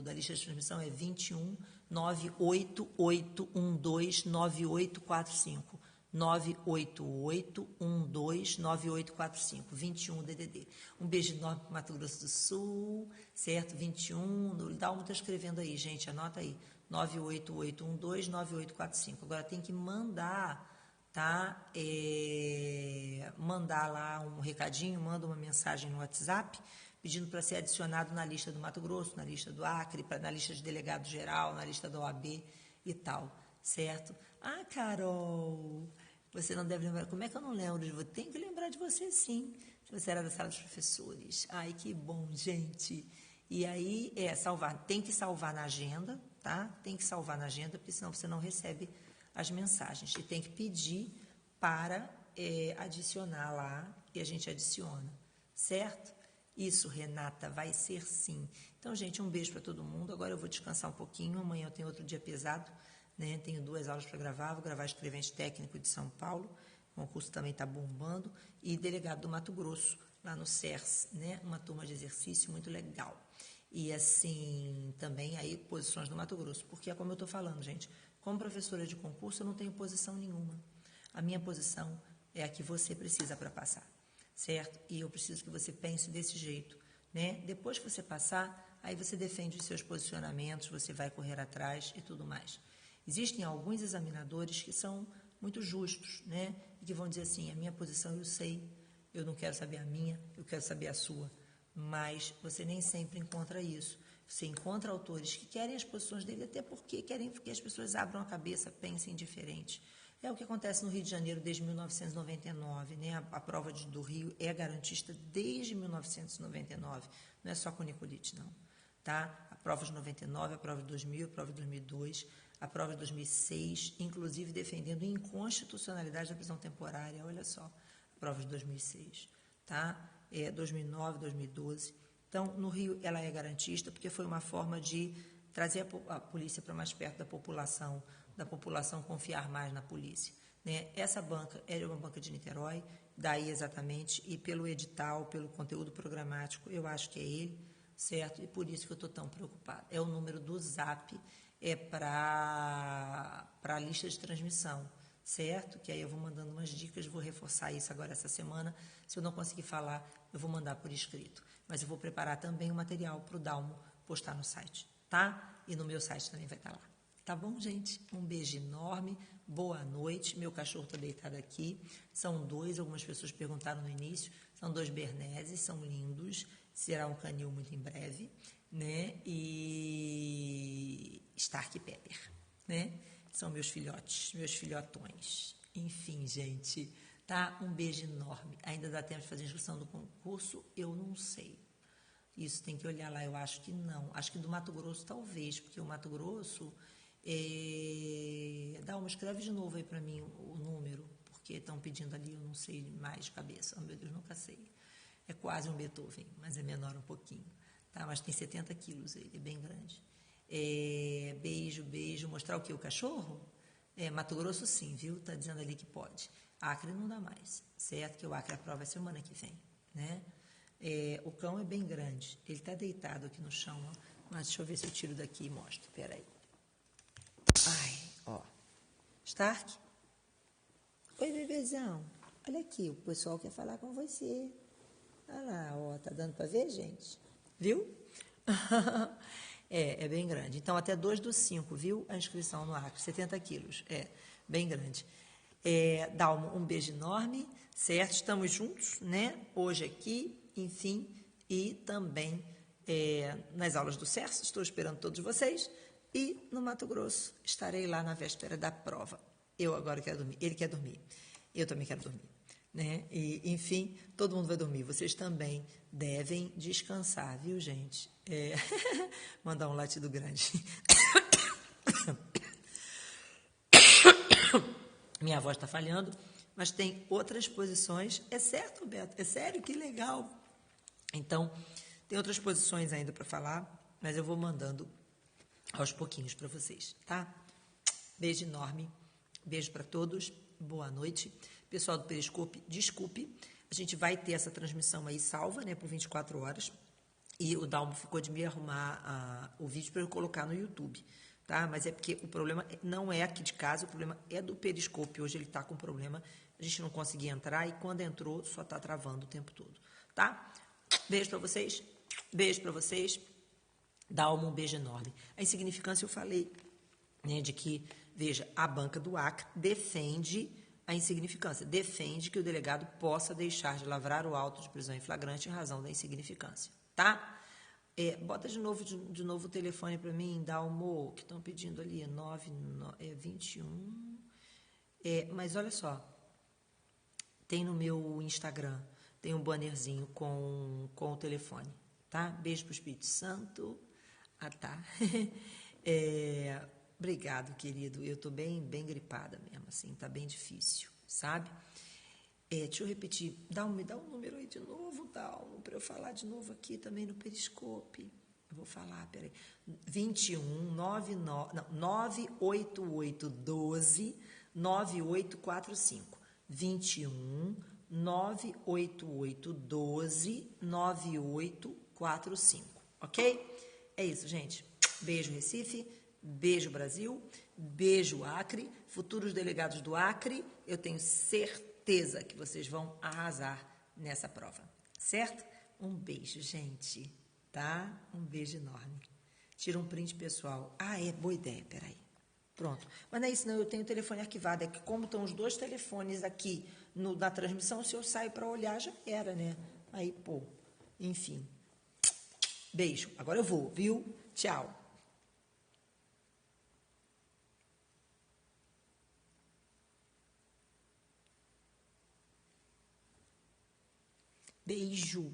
da lista de transmissão é 21 98812 9845. 988129845, 21 DDD. Um beijo enorme para o Mato Grosso do Sul, certo? 21, o Dalmo está escrevendo aí, gente, anota aí, 988129845. Agora tem que mandar, tá? Mandar lá um recadinho, manda uma mensagem no WhatsApp, pedindo para ser adicionado na lista do Mato Grosso, na lista do Acre, na lista de delegado geral, na lista da OAB e tal, certo? Ah, Carol, você não deve lembrar. Como é que eu não lembro de você? Tenho que lembrar de você, sim. Você era da sala dos professores. Ai, que bom, gente. E aí, salvar. Tem que salvar na agenda, tá? Tem que salvar na agenda, porque senão você não recebe as mensagens. E tem que pedir para adicionar lá, e a gente adiciona, certo? Isso, Renata, vai ser sim. Então, gente, um beijo para todo mundo. Agora eu vou descansar um pouquinho. Amanhã eu tenho outro dia pesado, né? Tenho 2 aulas para gravar. Vou gravar escrevente técnico de São Paulo. O concurso também está bombando. E delegado do Mato Grosso, lá no CERS, né? Uma turma de exercício muito legal. E, assim, também aí posições do Mato Grosso. Porque é como eu estou falando, gente. Como professora de concurso, eu não tenho posição nenhuma. A minha posição é a que você precisa para passar, certo? E eu preciso que você pense desse jeito, né? Depois que você passar, aí você defende os seus posicionamentos, você vai correr atrás e tudo mais. Existem alguns examinadores que são muito justos, né? E que vão dizer assim, a minha posição eu sei, eu não quero saber a minha, eu quero saber a sua. Mas você nem sempre encontra isso. Você encontra autores que querem as posições dele, até porque querem que as pessoas abram a cabeça, pensem diferente. É o que acontece no Rio de Janeiro desde 1999, né? A prova do Rio é garantista desde 1999, não é só com Nicolite, não. tá? A prova de 99, a prova de 2000, a prova de 2002, a prova de 2006, inclusive defendendo inconstitucionalidade da prisão temporária, olha só, a prova de 2006, tá? 2009, 2012. Então, no Rio, ela é garantista, porque foi uma forma de trazer a polícia para mais perto da população confiar mais na polícia, né? Essa banca era uma banca de Niterói, daí exatamente, e pelo edital, pelo conteúdo programático, eu acho que é ele, certo? E por isso que eu estou tão preocupada. É o número do Zap, para a lista de transmissão, certo? Que aí eu vou mandando umas dicas, vou reforçar isso agora essa semana. Se eu não conseguir falar, eu vou mandar por escrito. Mas eu vou preparar também o material para o Dalmo postar no site, tá? E no meu site também vai estar lá. Tá bom, gente? Um beijo enorme, boa noite. Meu cachorro está deitado aqui. São 2, algumas pessoas perguntaram no início. São 2 berneses, são lindos. Será um canil muito em breve, né? E Stark Pepper, né? São meus filhotes, meus filhotões. Enfim, gente, tá? Um beijo enorme. Ainda dá tempo de fazer a inscrição do concurso? Eu não sei. Isso tem que olhar lá, eu acho que não. Acho que do Mato Grosso talvez, porque o Mato Grosso... Dalma, escreve de novo aí para mim o número, porque estão pedindo ali, eu não sei mais de cabeça. Oh, meu Deus, nunca sei. É quase um Beethoven, mas é menor um pouquinho. Tá? Mas tem 70 quilos, ele é bem grande. Beijo, beijo. Mostrar o quê? O cachorro? Mato Grosso sim, viu? Tá dizendo ali que pode. Acre não dá mais, certo? Que o Acre a prova é semana que vem, né? O cão é bem grande. Ele tá deitado aqui no chão, ó. Mas deixa eu ver se eu tiro daqui e mostro. Peraí. Ai, ó. Stark? Oi, bebezão. Olha aqui, o pessoal quer falar com você. Olha lá, ó, tá dando para ver, gente? Viu? É bem grande. Então, até 2/5, viu? A inscrição no Acre, 70 quilos. Bem grande. Dalmo, um beijo enorme, certo? Estamos juntos, né? Hoje aqui, enfim, e também nas aulas do CERS, estou esperando todos vocês. E no Mato Grosso, estarei lá na véspera da prova. Eu agora quero dormir, ele quer dormir, eu também quero dormir. Né? E, enfim, todo mundo vai dormir. Vocês também devem descansar, viu, gente? Mandar um latido grande. Minha voz está falhando, mas tem outras posições. É certo, Beto? É sério? Que legal. Então, tem outras posições ainda para falar, mas eu vou mandando aos pouquinhos para vocês, tá? Beijo enorme. Beijo para todos. Boa noite. Pessoal do Periscope, desculpe, a gente vai ter essa transmissão aí salva, né, por 24 horas, e o Dalmo ficou de me arrumar o vídeo para eu colocar no YouTube, tá? Mas é porque o problema não é aqui de casa, o problema é do Periscope. Hoje ele está com problema, a gente não conseguia entrar e quando entrou só está travando o tempo todo, tá? Beijo para vocês, beijo para vocês. Dalmo, um beijo enorme. A insignificância eu falei, né, de que, veja, a banca do Acre defende a insignificância, defende que o delegado possa deixar de lavrar o auto de prisão em flagrante em razão da insignificância, tá? Bota de novo o telefone para mim, Dalmo, que estão pedindo ali, 21. Mas olha só, tem no meu Instagram, tem um bannerzinho com o telefone, tá? Beijo pro Espírito Santo. Ah, tá. Obrigado, querido. Eu estou bem gripada mesmo, assim, tá bem difícil, sabe? Deixa eu repetir. Me dá um número aí de novo, Dalmo, para eu falar de novo aqui também no Periscope. Eu vou falar, peraí. 21 988 12 9845. 21 988 12 9845. Ok? É isso, gente. Beijo, Recife. Beijo, Brasil. Beijo, Acre. Futuros delegados do Acre, eu tenho certeza que vocês vão arrasar nessa prova. Certo? Um beijo, gente. Tá? Um beijo enorme. Tira um print pessoal. Boa ideia. Peraí. Pronto. Mas não é isso, não. Eu tenho o telefone arquivado. É que como estão os 2 telefones aqui na transmissão, se eu saio para olhar, já era, né? Aí, pô. Enfim. Beijo. Agora eu vou, viu? Tchau. Beijo.